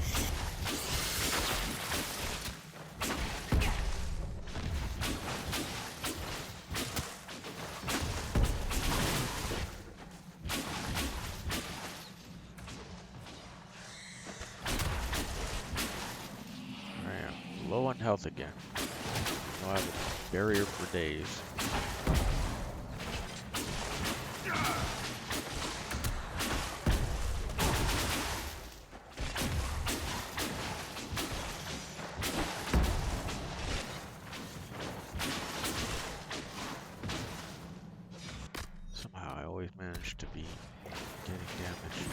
Low on health again. I'll have a barrier for days. Somehow I always manage to be getting damage.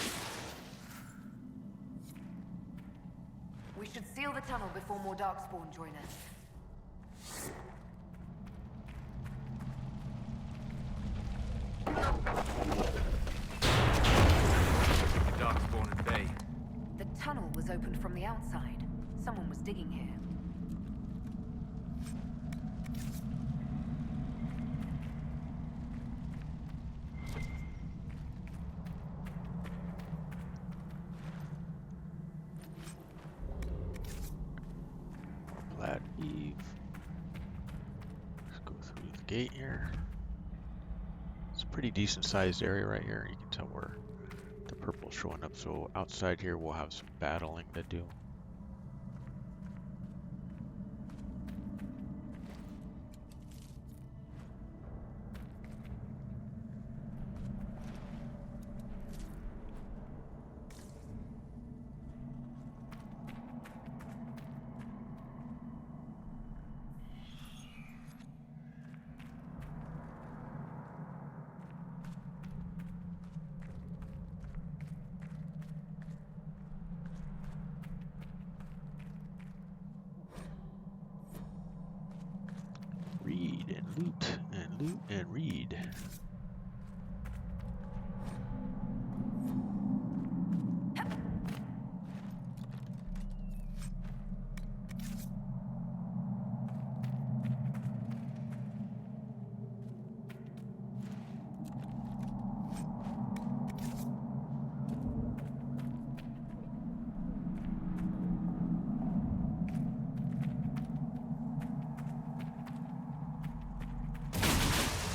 We should seal the tunnel before more darkspawn join us. Darkspawn at bay. The tunnel was opened from the outside. Someone was digging here. that Eve. Let's go through the gate here. It's a pretty decent sized area right here. You can tell where the purple's showing up. So outside here we'll have some battling to do. Read and loot and loot and read.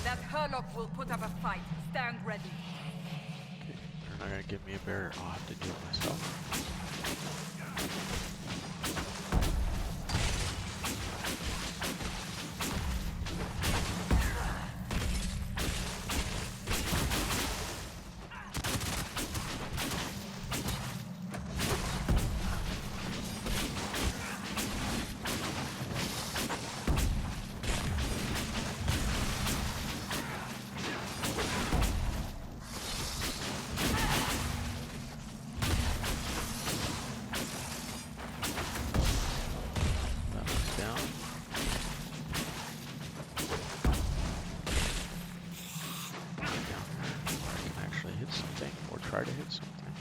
That Herlock will put up a fight. Stand ready. Okay, they're not gonna give me a barrier. I'll have to do it myself. That one's down. Down there. I can actually hit something or try to hit something.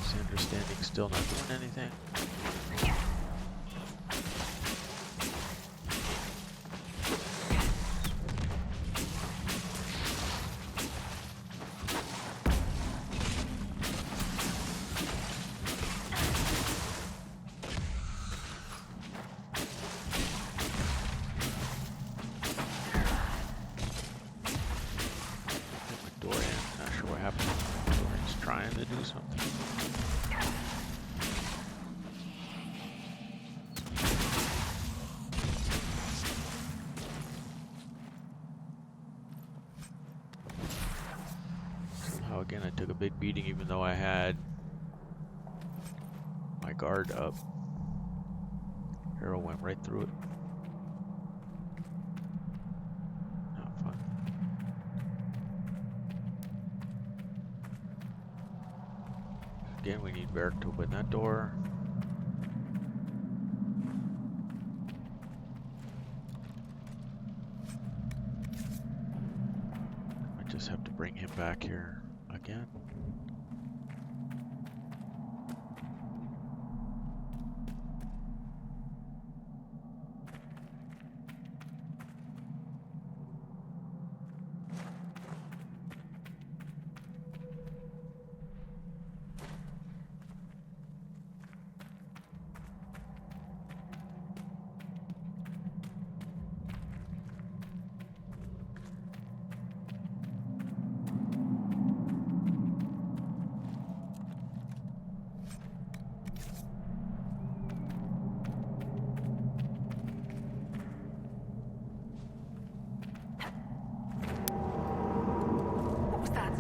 Sandra standing still, not doing anything. Hit my Dorian, not sure what happened. Dorian's trying to do something. Somehow again I took a big beating even though I had my guard up. Arrow went right through it. Not fun. Again, we need Varric to open that door. I just have to bring him back here again. What was that?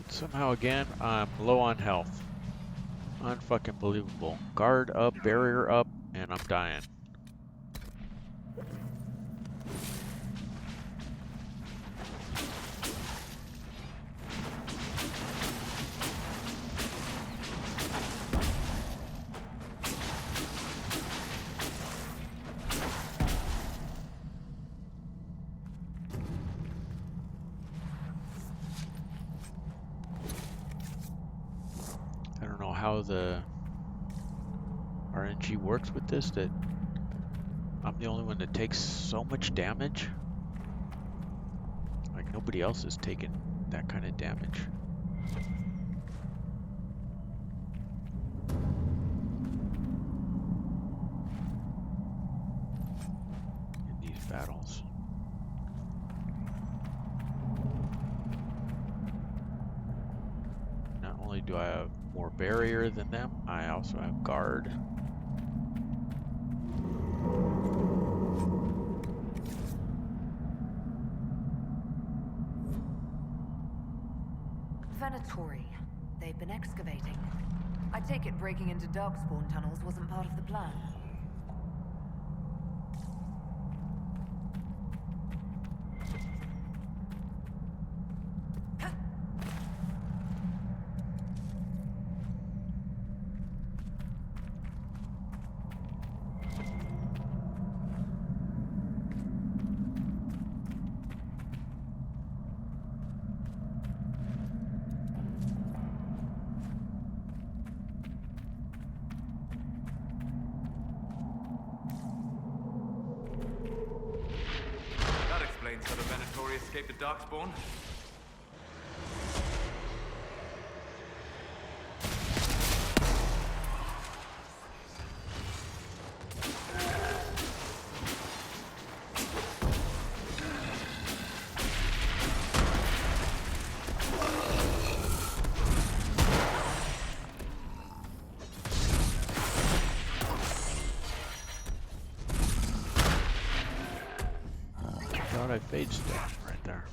Somehow again, I'm low on health. Unfucking believable. Guard up, barrier up, and I'm dying. how the RNG works with this, that I'm the only one that takes so much damage. Like nobody else is taking that kind of damage in these battles. Not only do I have more barrier than them, I also have guard. Venatori. They've been excavating. I take it breaking into Darkspawn tunnels wasn't part of the plan. That explains how the Venatori escaped the Darkspawn. Thought I fade step right there.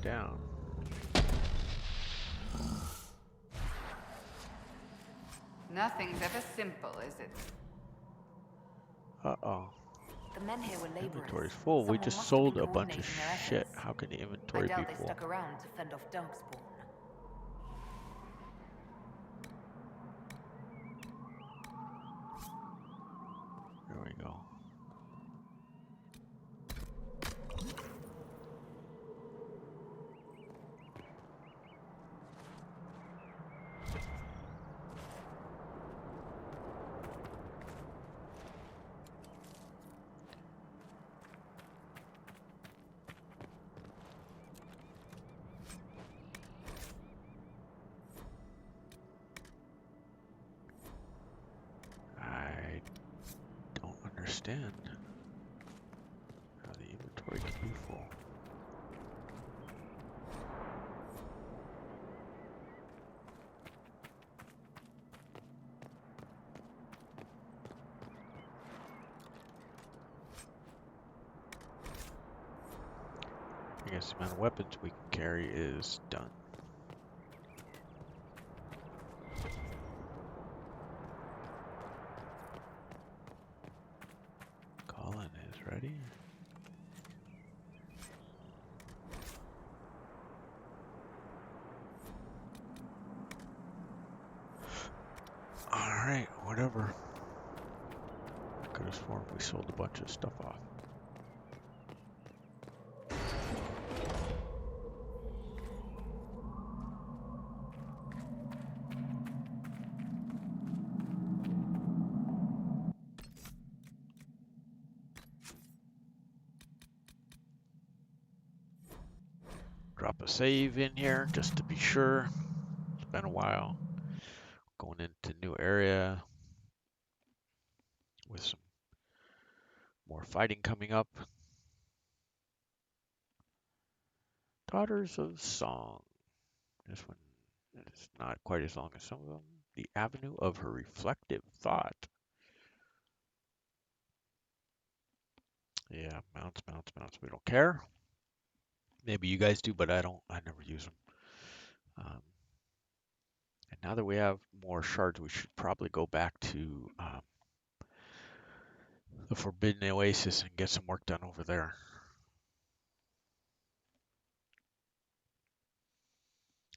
Down. Nothing's ever simple, is it? Uh-oh. The men here were laborers. Inventory's full. We Someone just must have sold been a bunch of coordinating their shit. efforts. How can the I inventory doubt be they full? stuck around to fend off Darkspawn. There we go. I don't understand how the inventory can be full. I guess the amount of weapons we can carry is done. Colin is ready. Alright, whatever. Could have sworn we sold a bunch of stuff off. Drop a save in here just to be sure. It's been a while. Going into new area with some more fighting coming up. Daughters of Song. This one is not quite as long as some of them. The Avenue of Her Reflective Thought. Yeah, mounts. We don't care. Maybe you guys do, but I don't. I never use them. Um, and now that we have more shards, we should probably go back to the Forbidden Oasis and get some work done over there.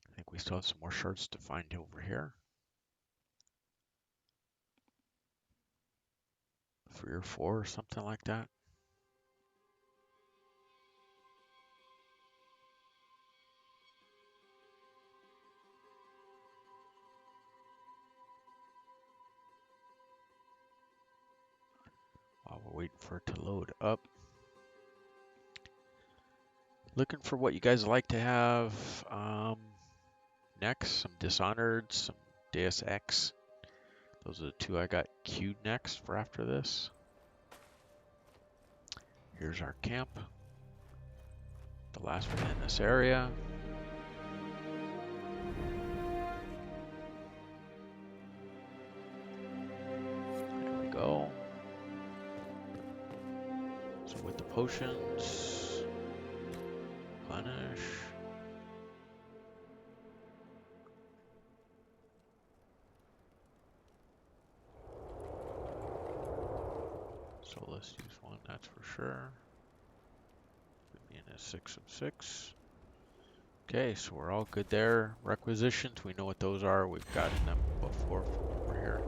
I think we still have some more shards to find over here. 3 or 4 or something like that. While we're waiting for it to load up. Looking for what you guys like to have next. Some Dishonored, some Deus Ex. Those are the 2 I got queued next for after this. Here's our camp. The last one in this area. There we go. So with the potions, replenish. So let's use 1, that's for sure. Being a 6 of 6. Okay, so we're all good there. Requisitions, we know what those are. We've gotten them before from over here.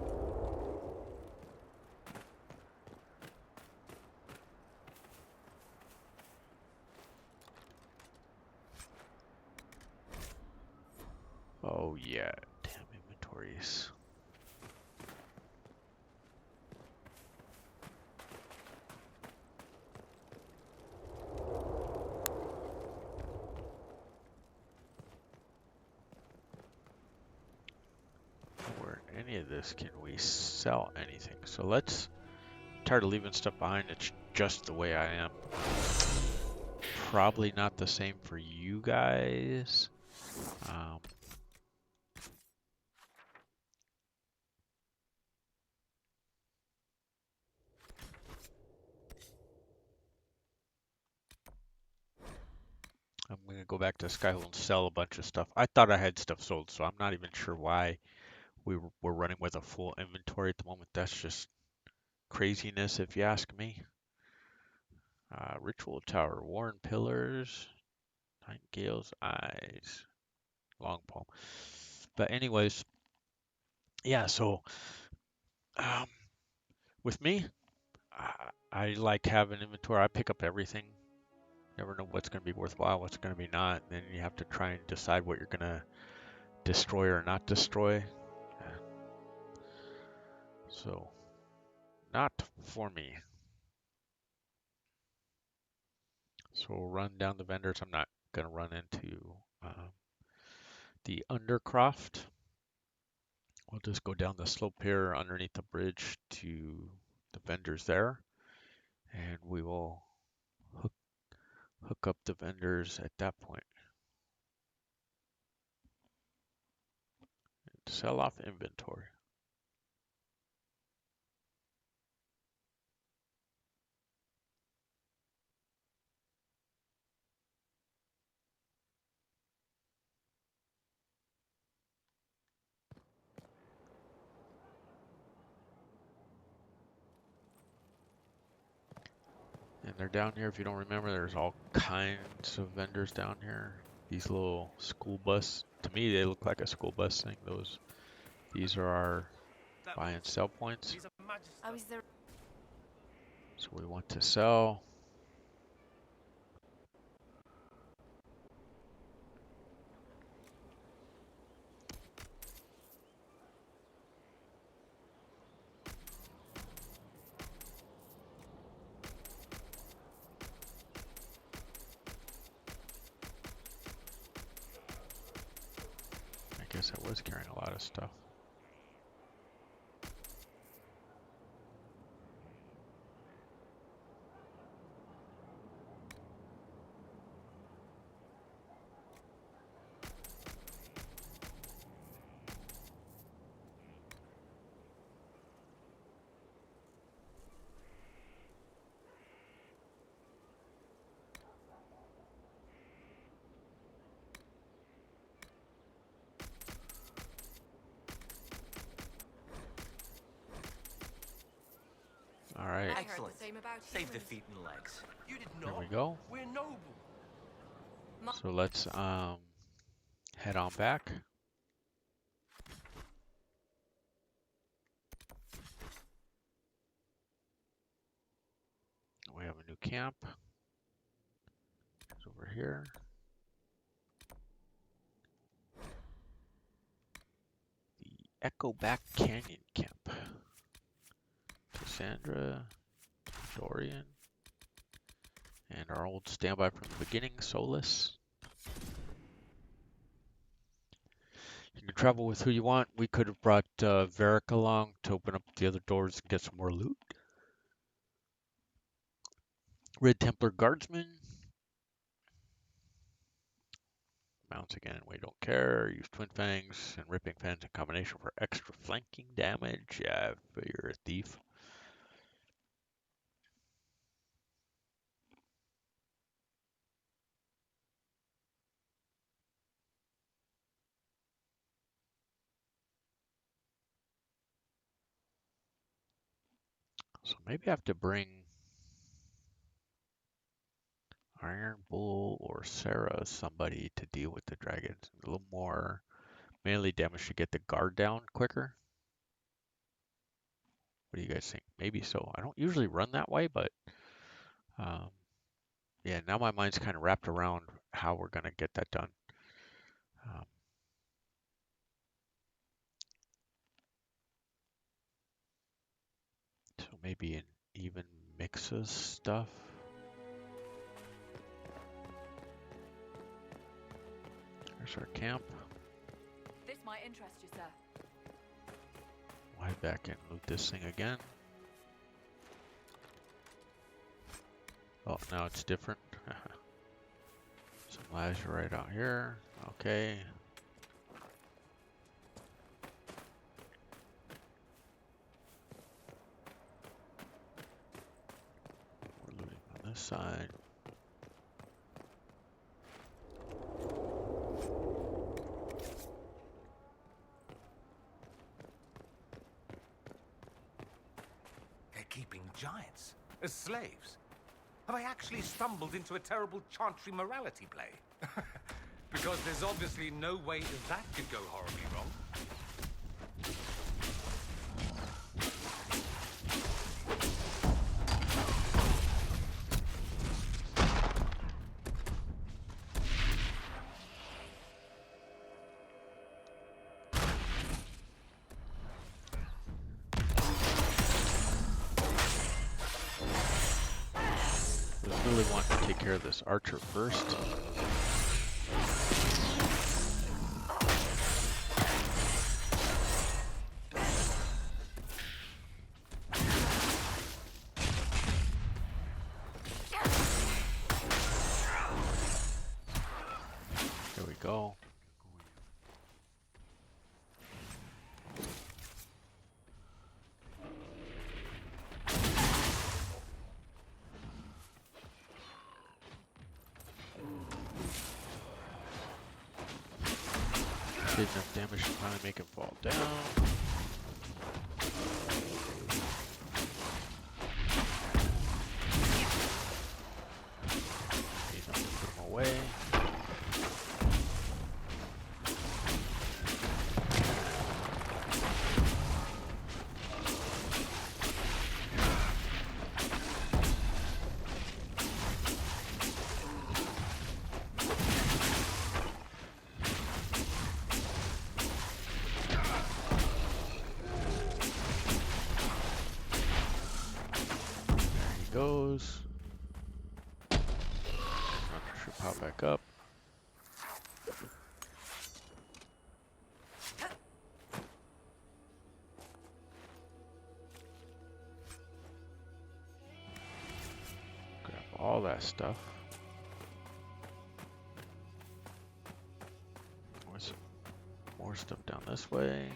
Oh yeah, damn inventories. Where any of this can we sell anything? So let's, I'm tired of leaving stuff behind. It's just the way I am. Probably not the same for you guys. I'm gonna go back to Skyhill and sell a bunch of stuff. I thought I had stuff sold, so I'm not even sure why we're running with a full inventory at the moment. That's just craziness, if you ask me. Ritual Tower, Worn Pillars, Nightingale's Eyes, Long Pole. But anyways, yeah. So um, with me, I like having inventory. I pick up everything. Never know what's going to be worthwhile, what's going to be not. And then you have to try and decide what you're going to destroy or not destroy. So, not for me. So we'll run down the vendors. I'm not going to run into the Undercroft. We'll just go down the slope here underneath the bridge to the vendors there. And we will hook up the vendors at that point. And sell off inventory. And they're down here. If you don't remember, there's all kinds of vendors down here. These little school bus, to me, they look like a school bus thing. These are our buy and sell points. How is there? So we want to sell. I guess I was carrying a lot of stuff. Excellent. the same about Save the humans. feet and legs. You did There not. we go. We're noble. So let's head on back. We have a new camp. It's over here. The Echo Back Canyon Camp. Cassandra, Dorian, and our old standby from the beginning, Solus. You can travel with who you want. We could have brought Varric along to open up the other doors and get some more loot. Red Templar Guardsman. Mounts again, we don't care. Use Twin Fangs and Ripping Fangs in combination for extra flanking damage. Yeah, if you're a thief. So maybe I have to bring Iron Bull or Sarah, somebody to deal with the dragons. A little more melee damage to get the guard down quicker. What do you guys think? Maybe so. I don't usually run that way, but yeah, now my mind's kind of wrapped around how we're going to get that done. Um, so maybe an even mix of stuff. There's our camp. This might interest you, sir. We'll head back and loot this thing again. Oh, now it's different. Some lazurite out here. Okay. We're looting on this side. They're keeping giants as slaves. Have I actually stumbled into a terrible chantry morality play? Because there's obviously no way that could go horribly wrong. Really want to take care of this archer first. There we go. Did enough damage to finally make him fall down. Enough to put him away. Goes. Hunter should pop back up. Grab all that stuff. There's more stuff down this way.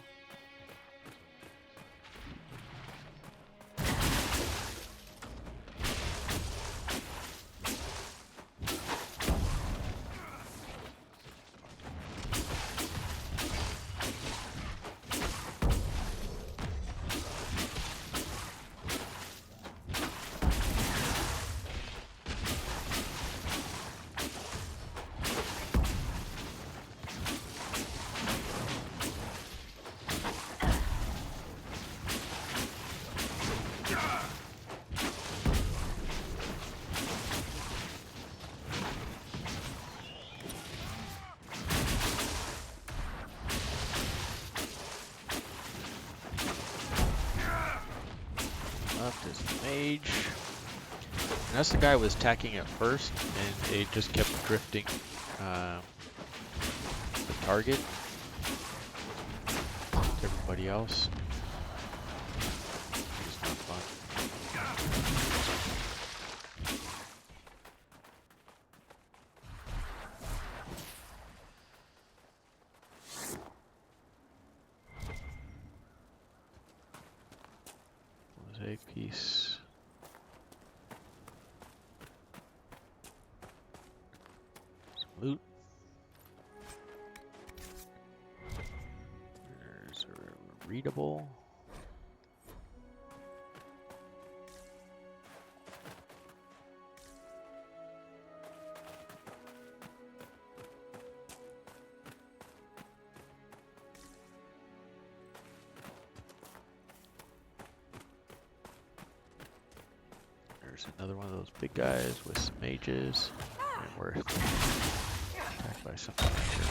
mage. And that's the guy who was attacking at first, and it just kept drifting the target to everybody else. It's not fun. Mosaic piece. Some loot. There's a readable. There's another one of those big guys with some mages. And we're attacked by something here.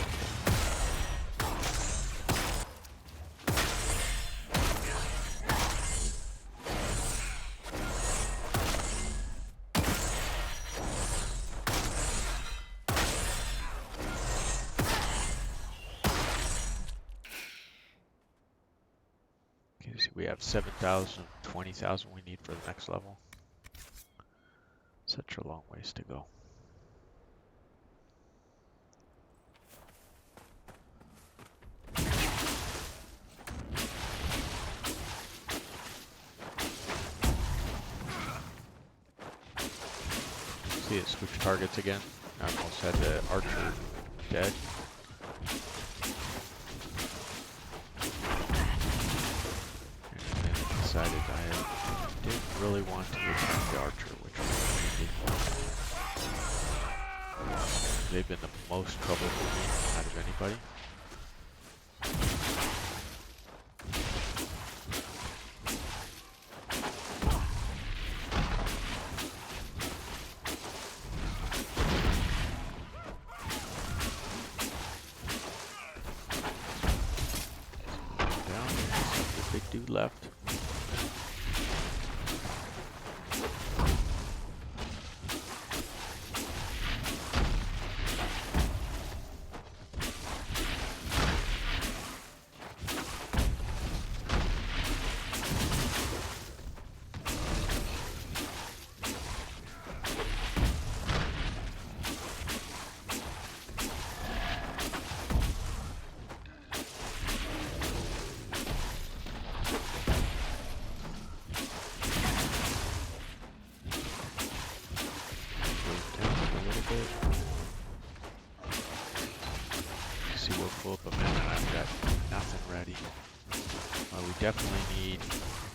Okay, so we have 7,000, 20,000 we need for the next level. Such a long ways to go. See it switch targets again. I almost had the archer dead. And then it decided I didn't really want to attack the archer, which I didn't want. They've been the most trouble for me out of anybody. Down, the big dude left. See, we're full up a minute. I've got nothing ready. We definitely need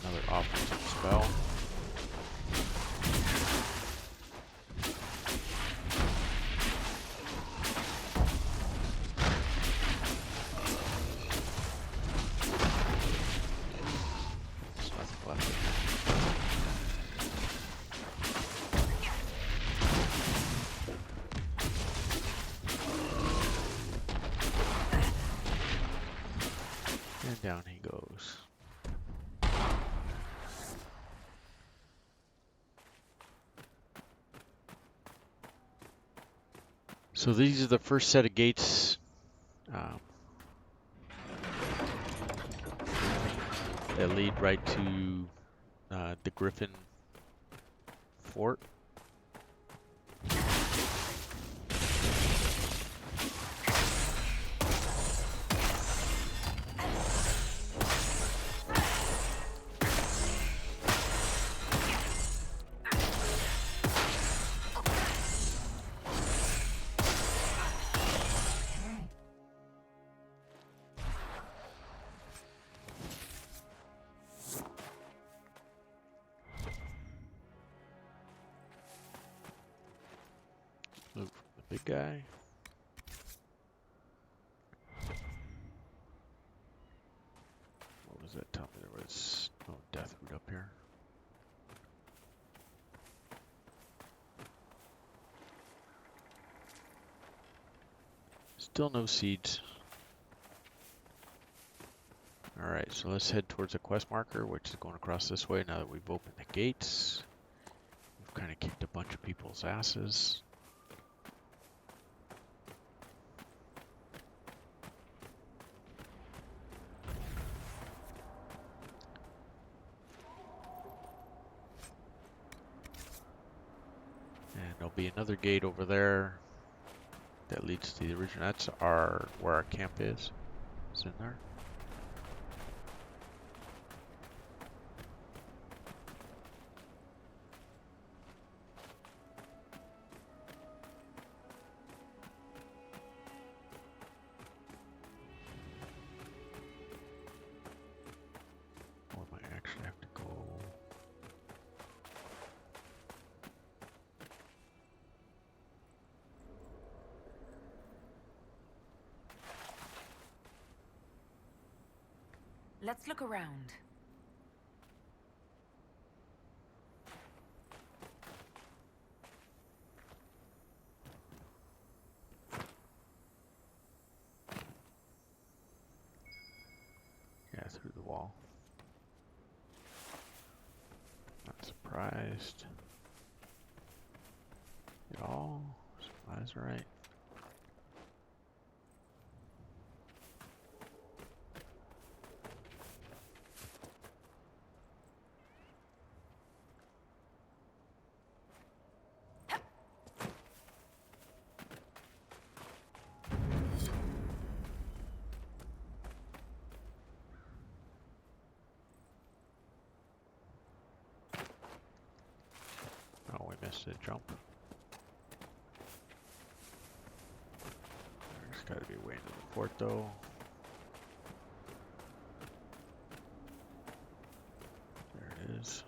another offensive spell. There's nothing left. And down he goes. So these are the first set of gates that lead right to the Griffin Fort. Loot from the big guy. What was that? Tell me there was no death root up here. Still no seeds. Alright, so let's head towards the quest marker, which is going across this way now that we've opened the gates. We've kind of kicked a bunch of people's asses. And there'll be another gate over there that leads to the original. That's where our camp is. It's in there. Or might I actually have to go? Let's look around. Yeah, through the wall. Not surprised at all. Supplies are right. Oh, we missed a jump. There's got to be a way into the fort, though. There it is.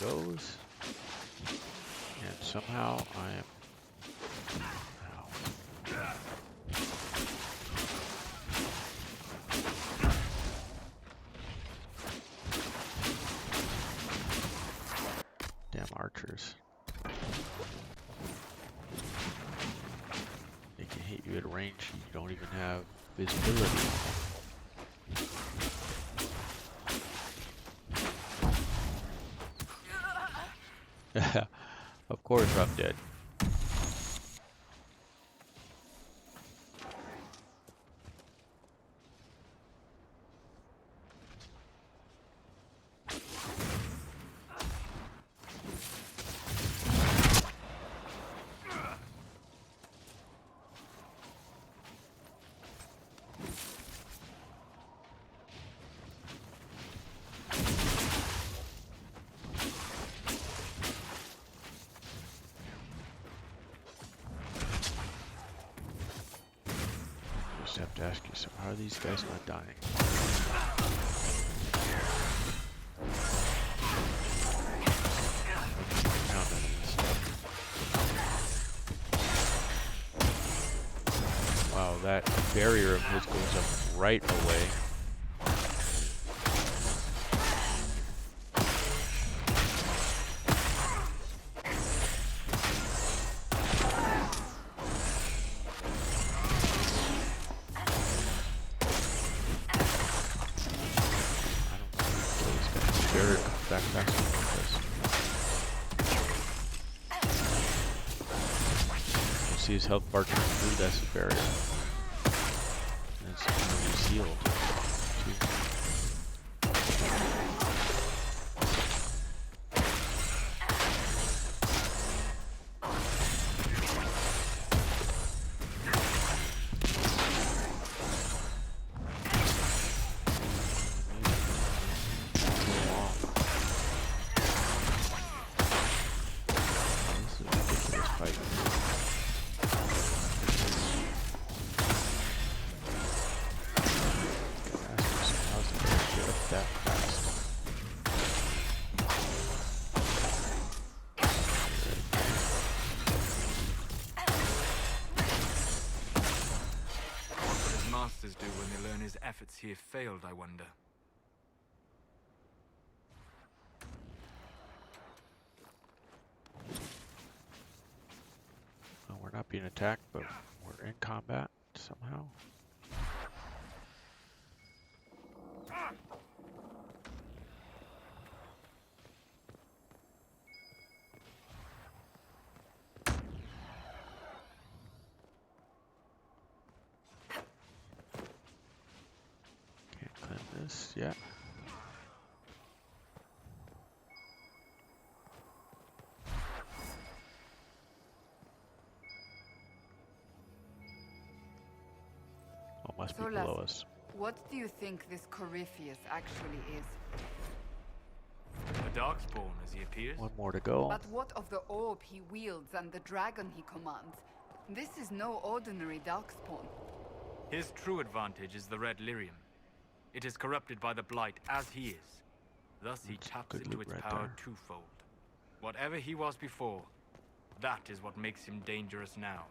Goes, and somehow I am. Ow. Damn archers! They can hit you at a range you don't even have visibility. Of course I'm dead. Just have to ask you, so how are these guys not dying? Wow, that barrier of his goes up right away. Back faster than this. See his health bar turn through, that's the barrier. And it's going to be sealed. efforts here failed, I wonder? Well, we're not being attacked, but we're in combat somehow. Can't climb this yet. Oh, must be below us. What do you think this Corypheus actually is? A darkspawn, as he appears. One more to go. But what of the orb he wields and the dragon he commands? This is no ordinary darkspawn. His true advantage is the red lyrium. It is corrupted by the blight, as he is. Thus he That's taps good into loot its right power there. twofold. Whatever he was before, that is what makes him dangerous now.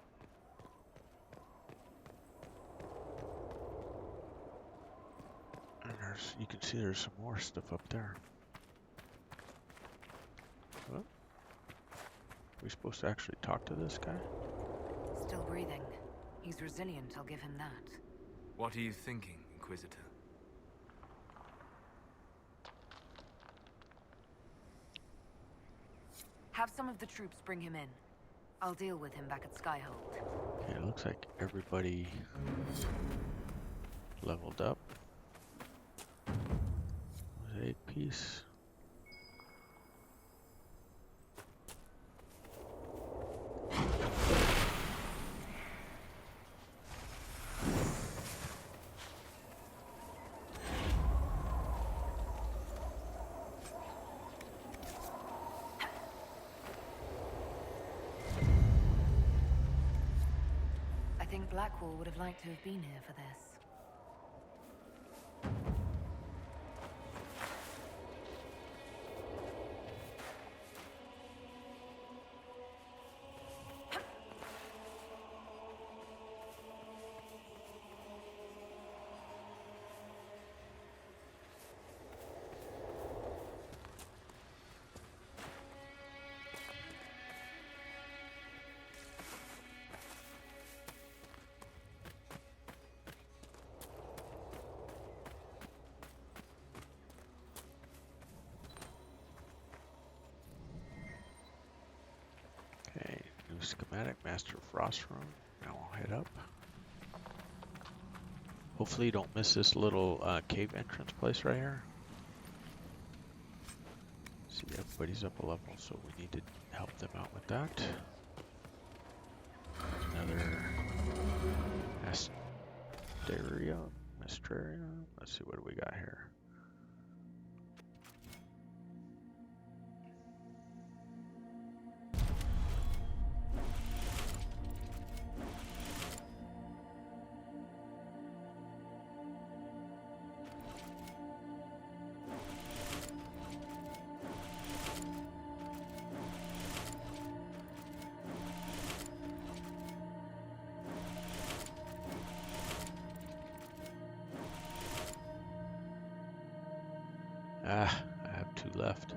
And you can see there's some more stuff up there. What? We supposed to actually talk to this guy? Still breathing. He's resilient, I'll give him that. What are you thinking, Inquisitor? Have some of the troops bring him in. I'll deal with him back at Skyhold. Okay, it looks like everybody leveled up. Mosaic piece. I think Blackwall would have liked to have been here for this. Okay, new schematic, Master Frost Room. Now I'll head up. Hopefully you don't miss this little cave entrance place right here. See, everybody's up a level, so we need to help them out with that. Another Mysterium. Let's see, what do we got here? Ah, I have 2 left.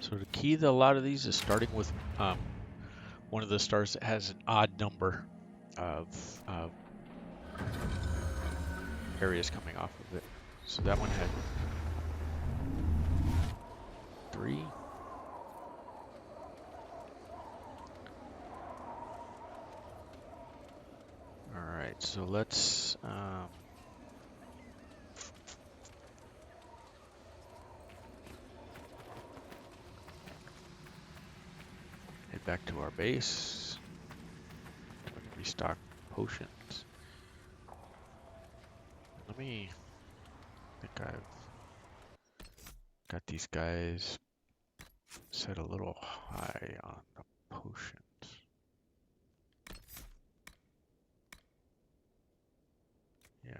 So the key to a lot of these is starting with one of the stars that has an odd number of areas coming off of it. So that one had 3. All right, so let's head back to our base. Restock potions. I think I've got these guys set a little high on the potions. Yeah.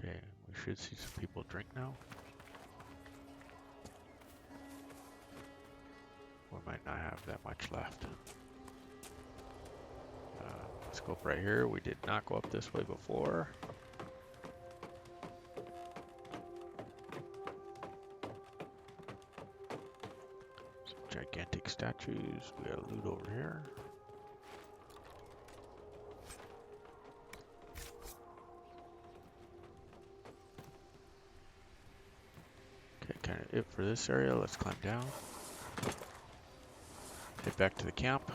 Okay, we should see some people drink now. We might not have that much left. Let's go up right here. We did not go up this way before. Some gigantic statues. We got loot over here. Okay, kind of it for this area. Let's climb down. Head back to the camp,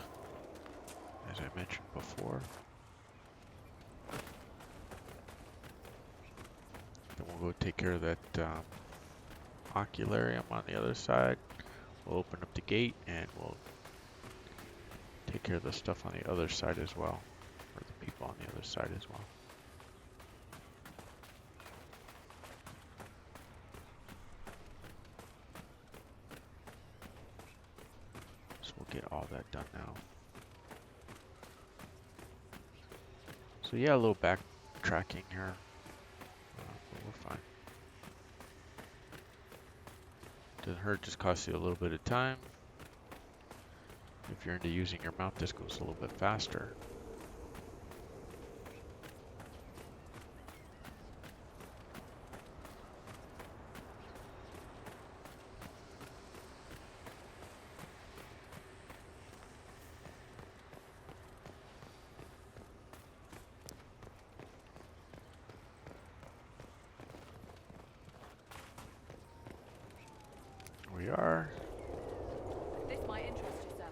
as I mentioned before. Then we'll go take care of that ocularium on the other side. We'll open up the gate and we'll take care of the stuff on the other side as well, or the people on the other side as well. So we'll get all that done now. So yeah, a little backtracking here, but we're fine. Doesn't hurt, just costs you a little bit of time. If you're into using your mount, this goes a little bit faster. We are. This might interest you, sir.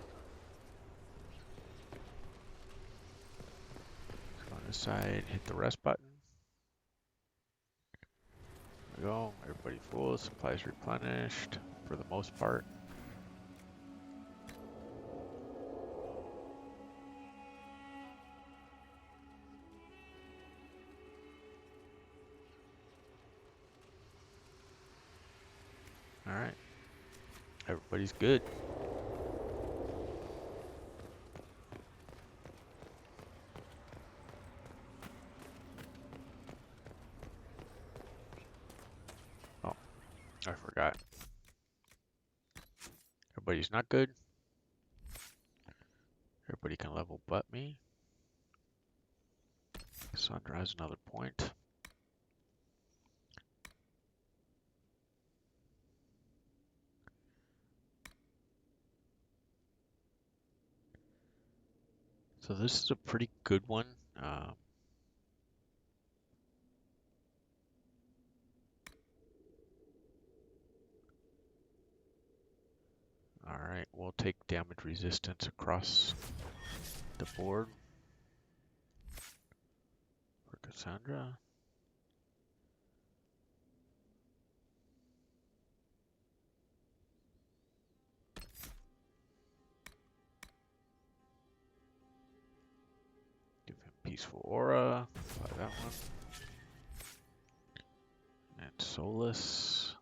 Let's go on this side, hit the rest button. There we go. Everybody full. Supplies replenished for the most part. All right. Everybody's good. Oh, I forgot. Everybody's not good. Everybody can level but me. Sandra has another point. So this is a pretty good one. All right, we'll take damage resistance across the board for Cassandra. Give him peaceful aura. Apply that one. And Solus.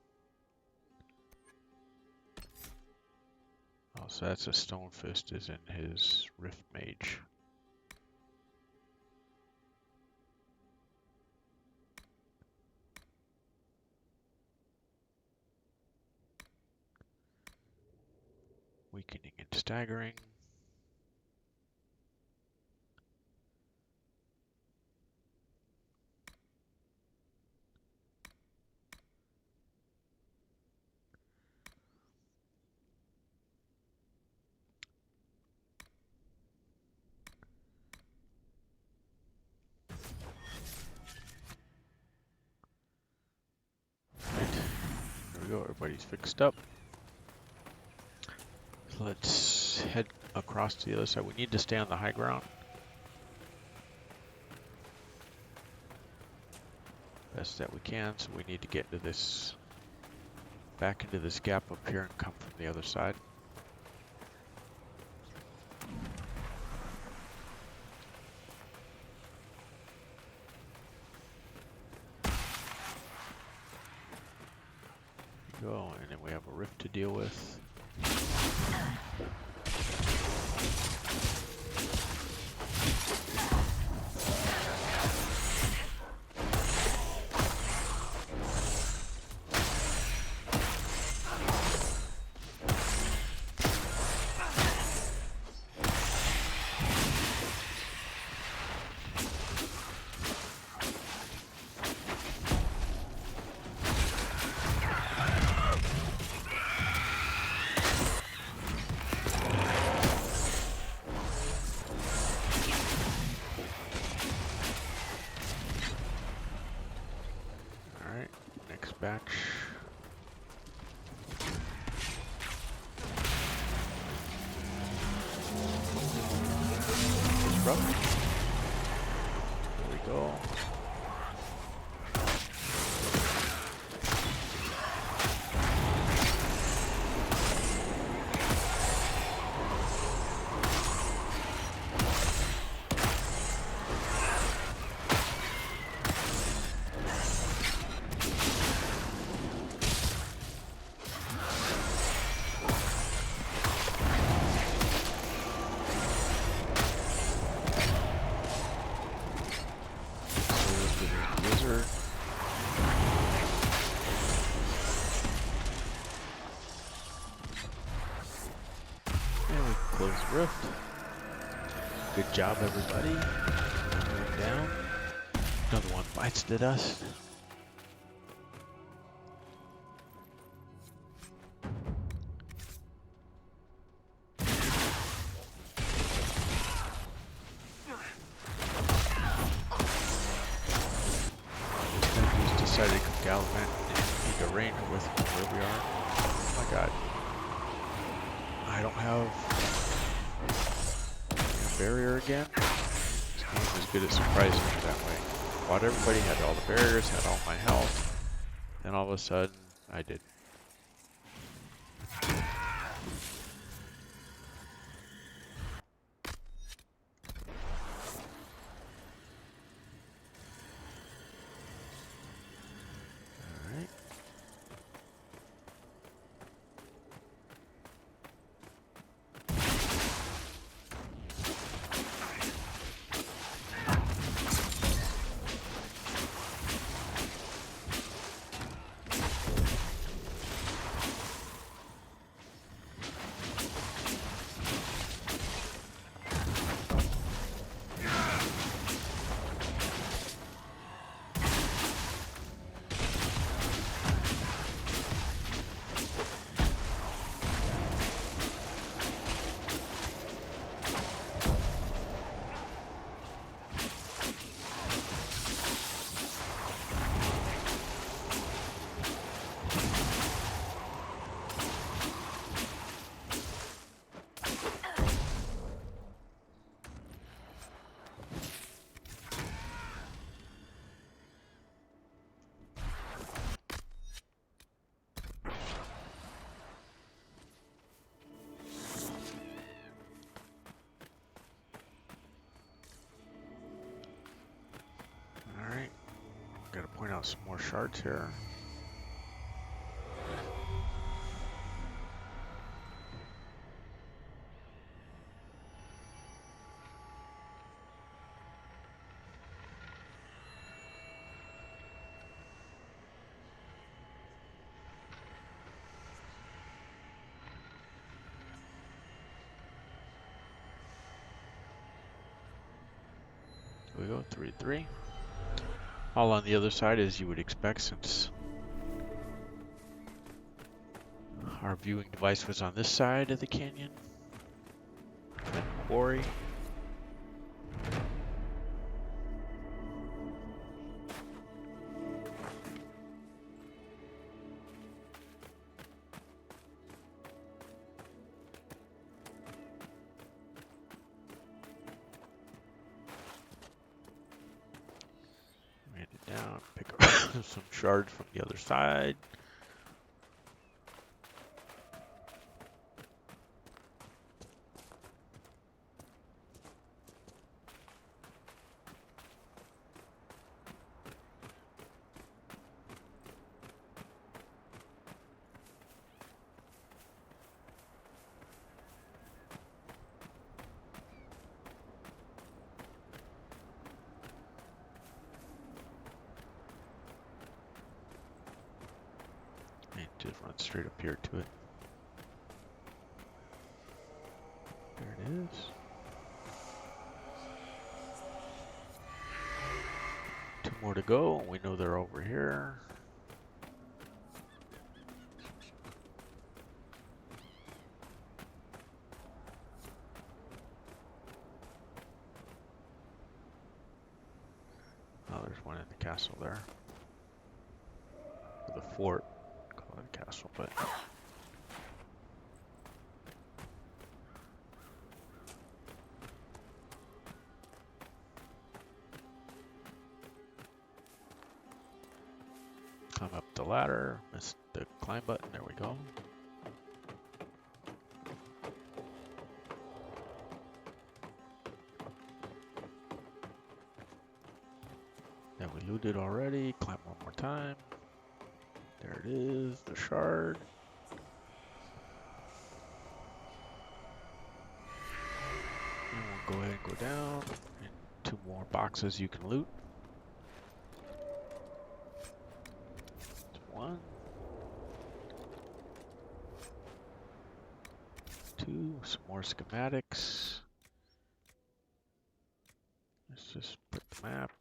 Oh, so that's a Stone Fist is in his Rift Mage. Weakening and staggering. Right. There we go, everybody's fixed up. So let's head across to the other side. We need to stay on the high ground. Best that we can, so we need to get into this, back into this gap up here and come from the other side. Go, and then we have a rift to deal with. Batch. Disrupt. There we go. Rift. Good job, everybody. Moving down. Another one bites the dust. Just decided to come gallivant and need a ranger with where we are. Oh my god. I don't have barrier again. This game is good at surprising me that way. Thought everybody had all the barriers, had all my health, then all of a sudden I did. Alright. Gotta point out some more shards here. Here we go, 3-3. All on the other side, as you would expect, since our viewing device was on this side of the canyon. And quarry. down, pick up some shards from the other side. And just run straight up here to it. There it is. Two more to go. We know they're over here. Oh, there's one in the castle there. Or the fort. Call it a castle, but... Climb up the ladder. Missed the climb button. There we go. Then we looted already. Climb one more time. There it is, the shard. And we'll go ahead and go down. And two more boxes you can loot. One. Two. Some more schematics. Let's just put the map.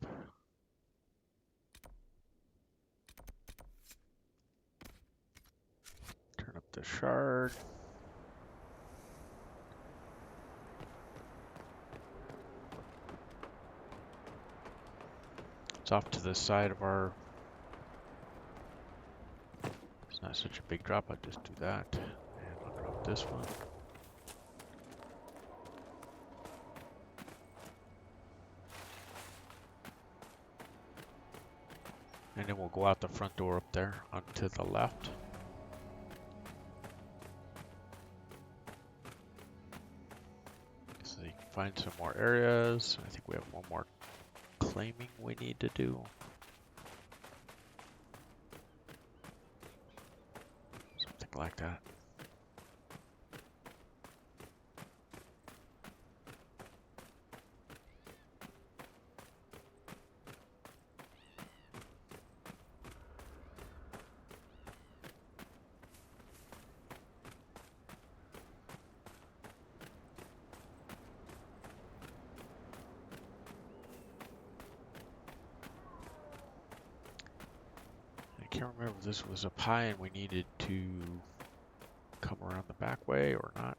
Turn up the shard. It's off to the side of our... It's not such a big drop, I'll just do that. And I'll drop this one. And then we'll go out the front door up there, onto the left. So you can find some more areas. I think we have one more claiming we need to do. Something like that. I can't remember if this was up high and we needed to come around the back way or not,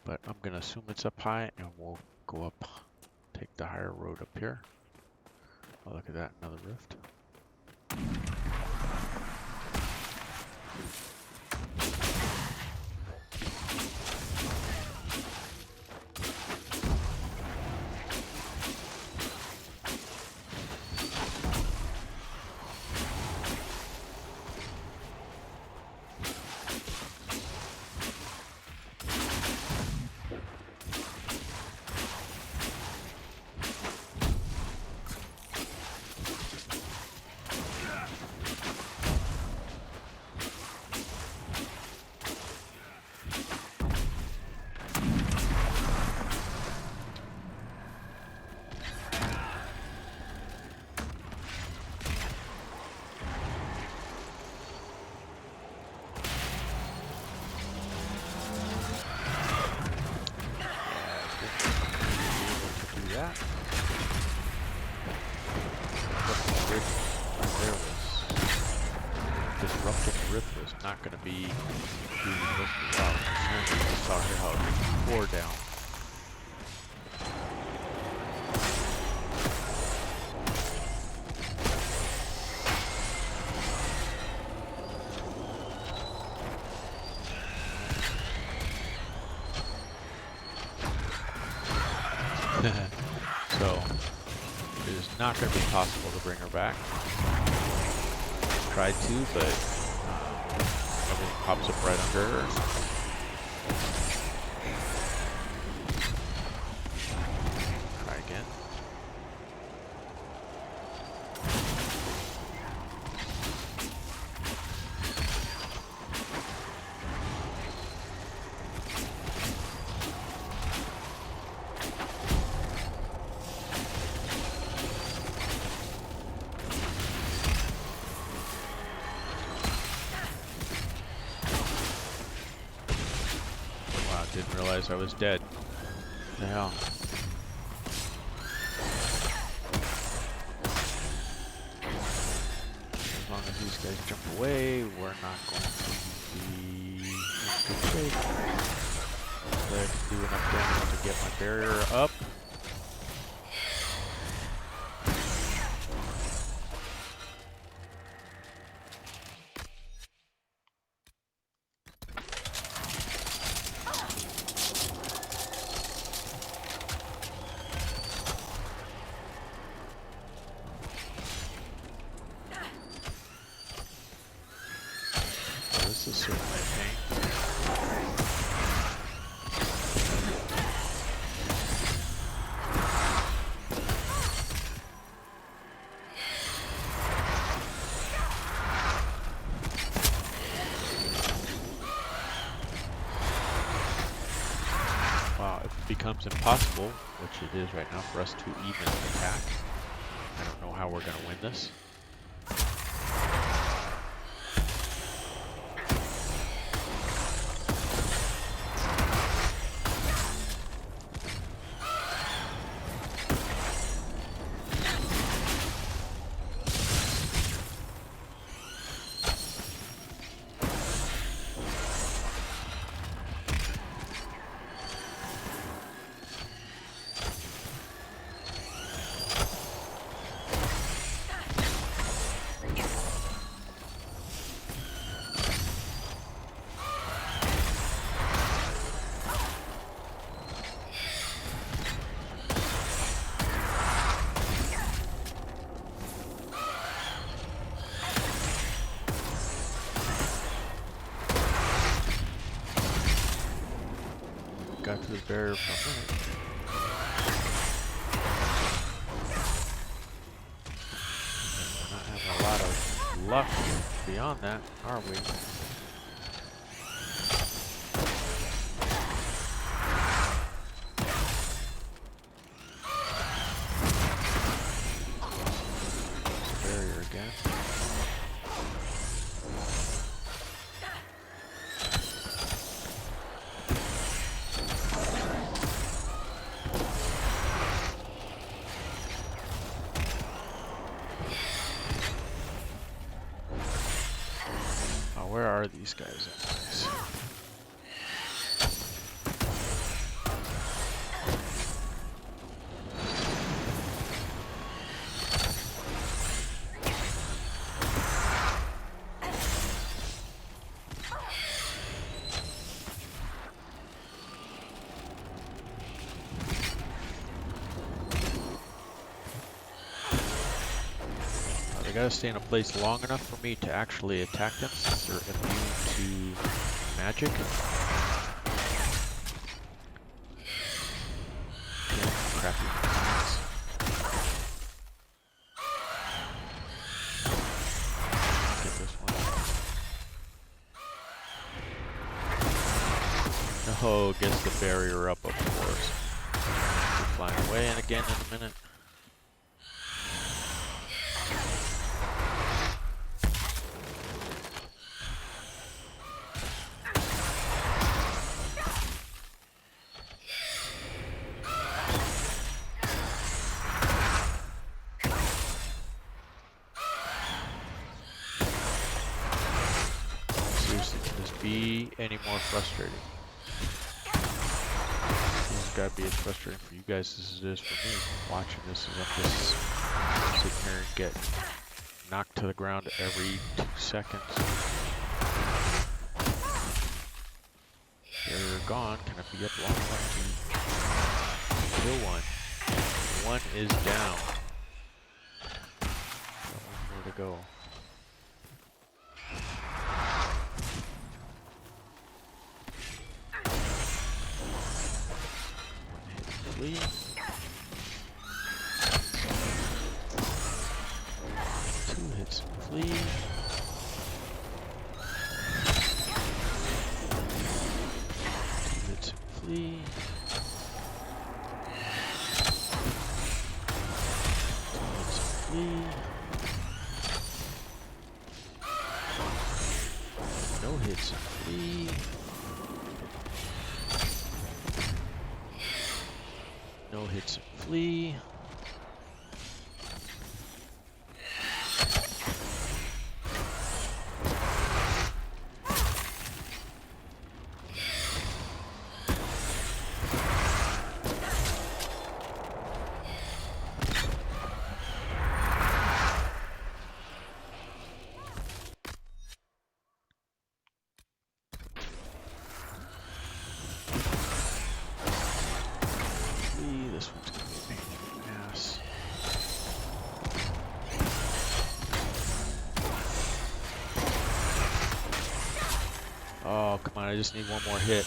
but I'm gonna assume it's up high and we'll go up, take the higher road up here. Oh, look at that, another rift. Disrupting the rift was not going to be really working out. You saw here how it tore down. So It is not going to be possible to bring her back. Tried to, but everything pops up right under her. Try again. Didn't realize I was dead. What the hell? As long as these guys jump away, we're not going to be in good shape. Hopefully I can do enough damage to get my barrier up. This is certainly a pain. Wow, if it becomes impossible, which it is right now, for us to even attack, I don't know how we're going to win this. Got to the barrier for a minute. We're not having a lot of luck beyond that, are we? Barrier again. Where are these guys anyways? They gotta stay in a place long enough for me to actually attack them since they're immune to magic. Crappy mechanics. Get this one. Oh, gets the barrier up, of course. We're flying away and again in a minute. Be any more frustrating. It's gotta be as frustrating for you guys as it is for me watching this as I'm just sitting here and get knocked to the ground every 2 seconds. They're gone. Can I be up long enough to kill one? One is down. Where'd it go? Flee. Two hits and flee. Two hits and flee. Two hits and flee. No hits and flee. No hits and flee. This one's gonna be a pain in the ass. Oh, come on, I just need one more hit.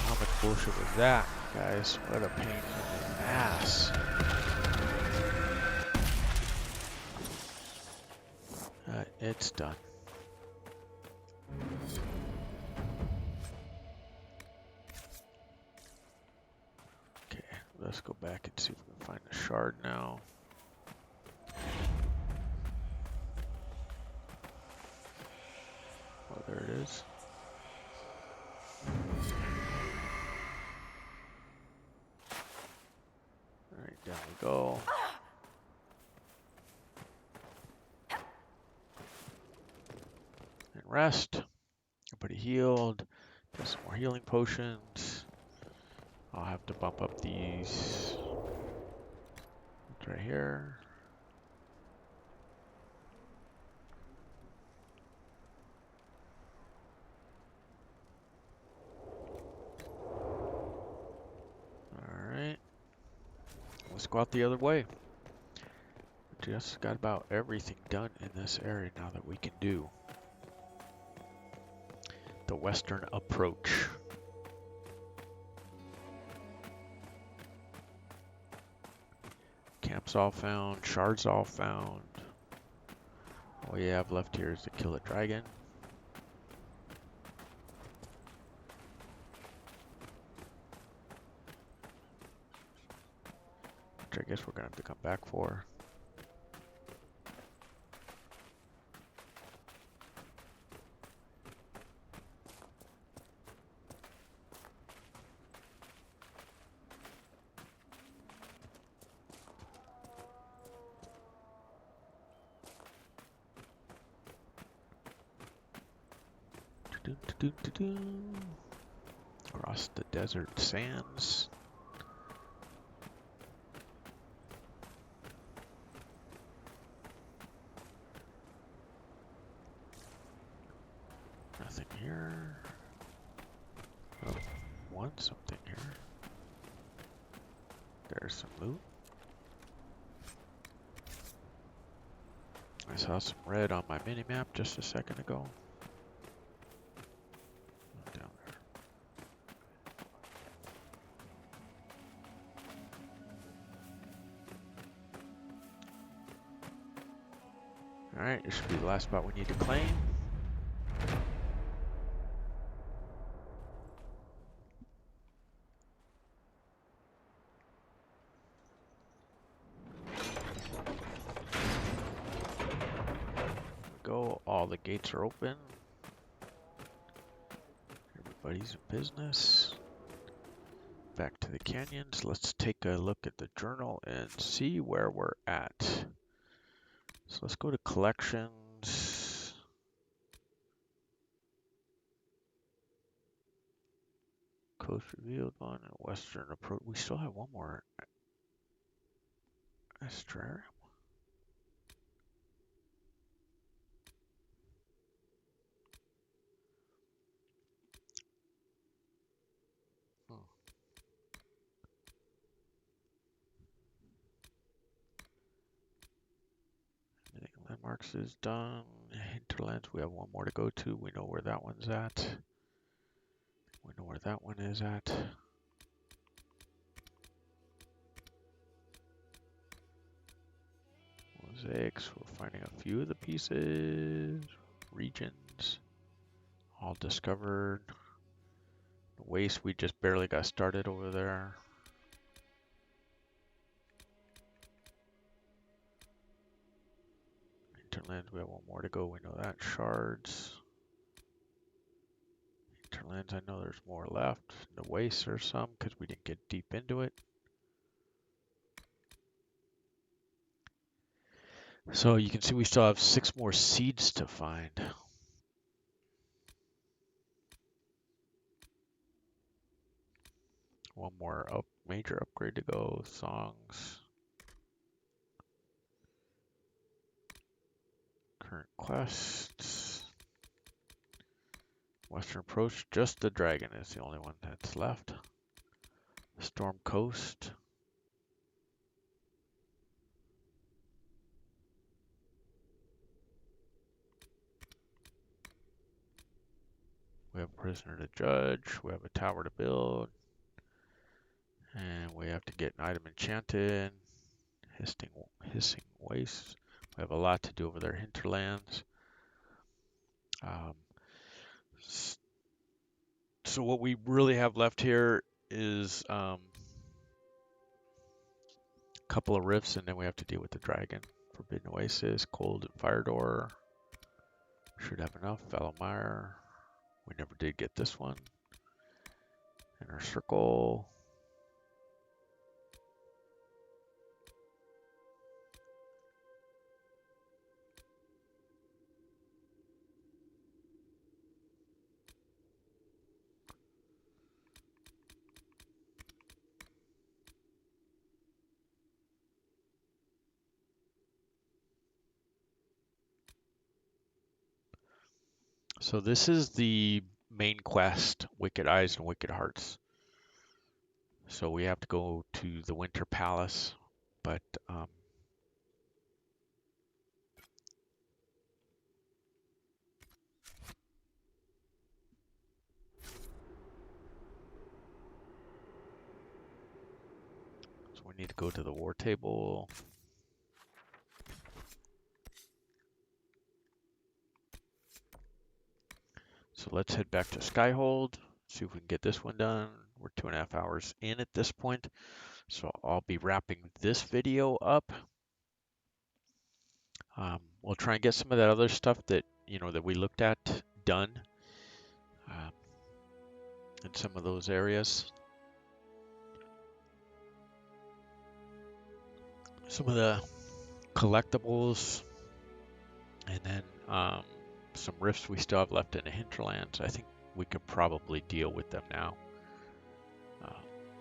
How much bullshit was that, guys? What a pain in the ass. It's done. Okay, let's go back and see if we can find a shard now. Oh, there it is. Alright, down we go. And rest. Everybody healed. Get some more healing potions. I'll have to bump up these right here. Alright. Let's go out the other way. We just got about everything done in this area now that we can do. The western approach. Camps all found, shards all found. All you have left here is to kill a dragon. Which I guess we're gonna have to come back for. Across the desert sands. Nothing here. Oh, something here. There's some loot. I saw some red on my mini-map just a second ago. Down there. Alright, this should be the last spot we need to claim. Go, all the gates are open. Everybody's in business. Back to the canyons. Let's take a look at the journal and see where we're at. So let's go to collections. Coast revealed one and western approach. We still have one more. Estuarium. Landmarks is done. Hinterlands, we have one more to go to. We know where that one's at. We know where that one is at. Mosaics, we're finding a few of the pieces. Regions, all discovered. The waste, we just barely got started over there. Hinterlands, we have one more to go. We know that. Shards. Hinterlands, I know there's more left. The wastes are some because we didn't get deep into it. So you can see we still have 6 more seeds to find. One more major upgrade to go. Songs. Current quests. Western Approach. Just the dragon is the only one that's left. Storm Coast. We have a prisoner to judge. We have a tower to build. And we have to get an item enchanted. Hissing wastes. We have a lot to do over there. Hinterlands. So what we really have left here is a couple of rifts, and then we have to deal with the dragon. Forbidden Oasis, Cold and Fire Door. Should have enough. Valamire. We never did get this one. Inner Circle. So this is the main quest, Wicked Eyes and Wicked Hearts. So we have to go to the Winter Palace, but so we need to go to the war table. So let's head back to Skyhold, see if we can get this one done. We're 2.5 hours in at this point, so I'll be wrapping this video up. We'll try and get some of that other stuff that that we looked at done in some of those areas. Some of the collectibles, and then some rifts we still have left in the hinterlands. I think we can probably deal with them now.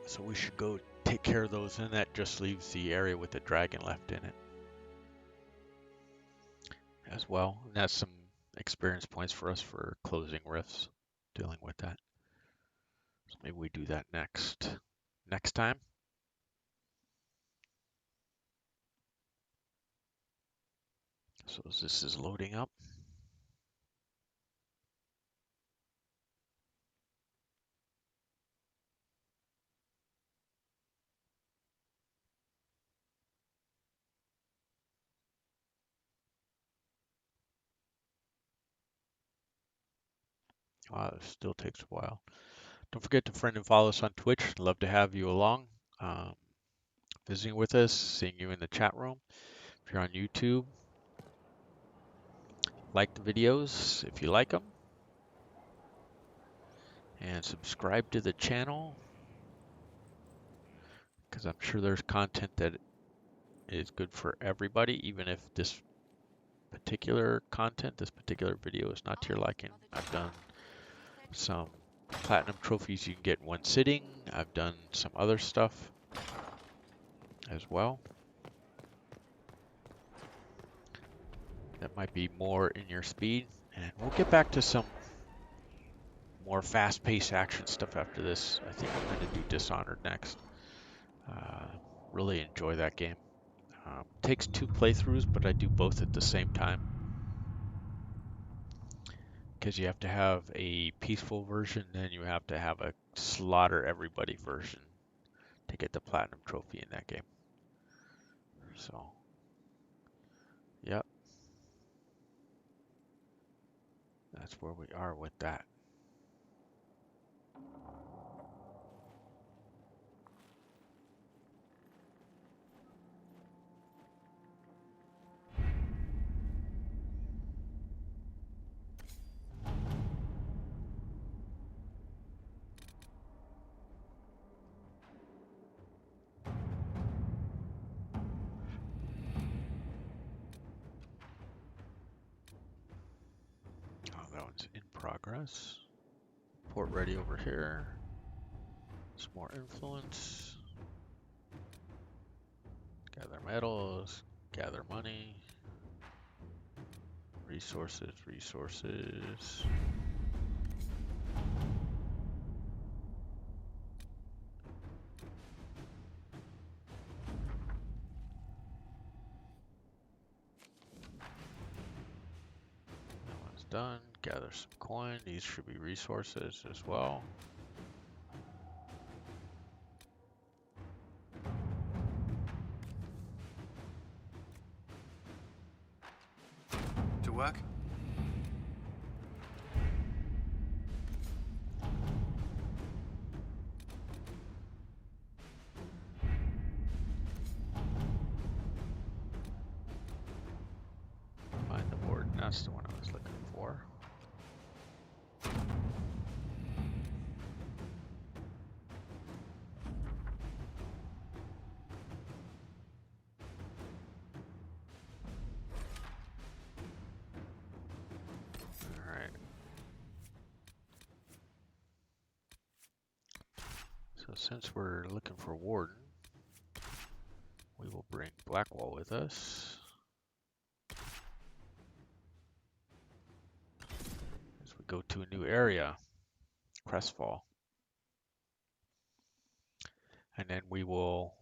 So we should go take care of those, and that just leaves the area with the dragon left in it as well. And that's some experience points for us for closing rifts, dealing with that. So maybe we do that next time. So as this is loading up. Wow, it still takes a while. Don't forget to friend and follow us on Twitch. Love to have you along, visiting with us, seeing you in the chat room. If you're on YouTube, like the videos if you like them, and subscribe to the channel, because I'm sure there's content that is good for everybody, even if this particular video is not to your liking. I've done some platinum trophies you can get in one sitting. I've done some other stuff as well that might be more in your speed, and we'll get back to some more fast-paced action stuff after this. I think I'm going to do Dishonored next. Really enjoy that game. Takes 2 playthroughs, but I do both at the same time because you have to have a peaceful version, then you have to have a slaughter everybody version to get the platinum trophy in that game. So, yep, that's where we are with that. Oh, that one's in progress. Port ready over here. Some more influence. Gather metals, gather money. Resources, resources. That one's done. Gather some coin. These should be resources as well. To work? Find the board. That's the one I was looking for. Alright. So since we're looking for Warden, we will bring Blackwall with us. As we go to a new area, Crestfall. And then we will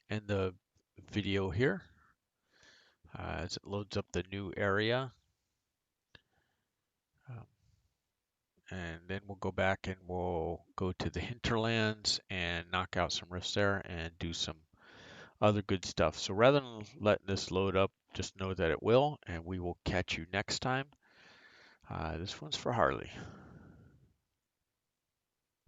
end the video here as it loads up the new area. And then we'll go back and we'll go to the hinterlands and knock out some rifts there and do some other good stuff. So rather than letting this load up, just know that it will, and we will catch you next time. This one's for Harley.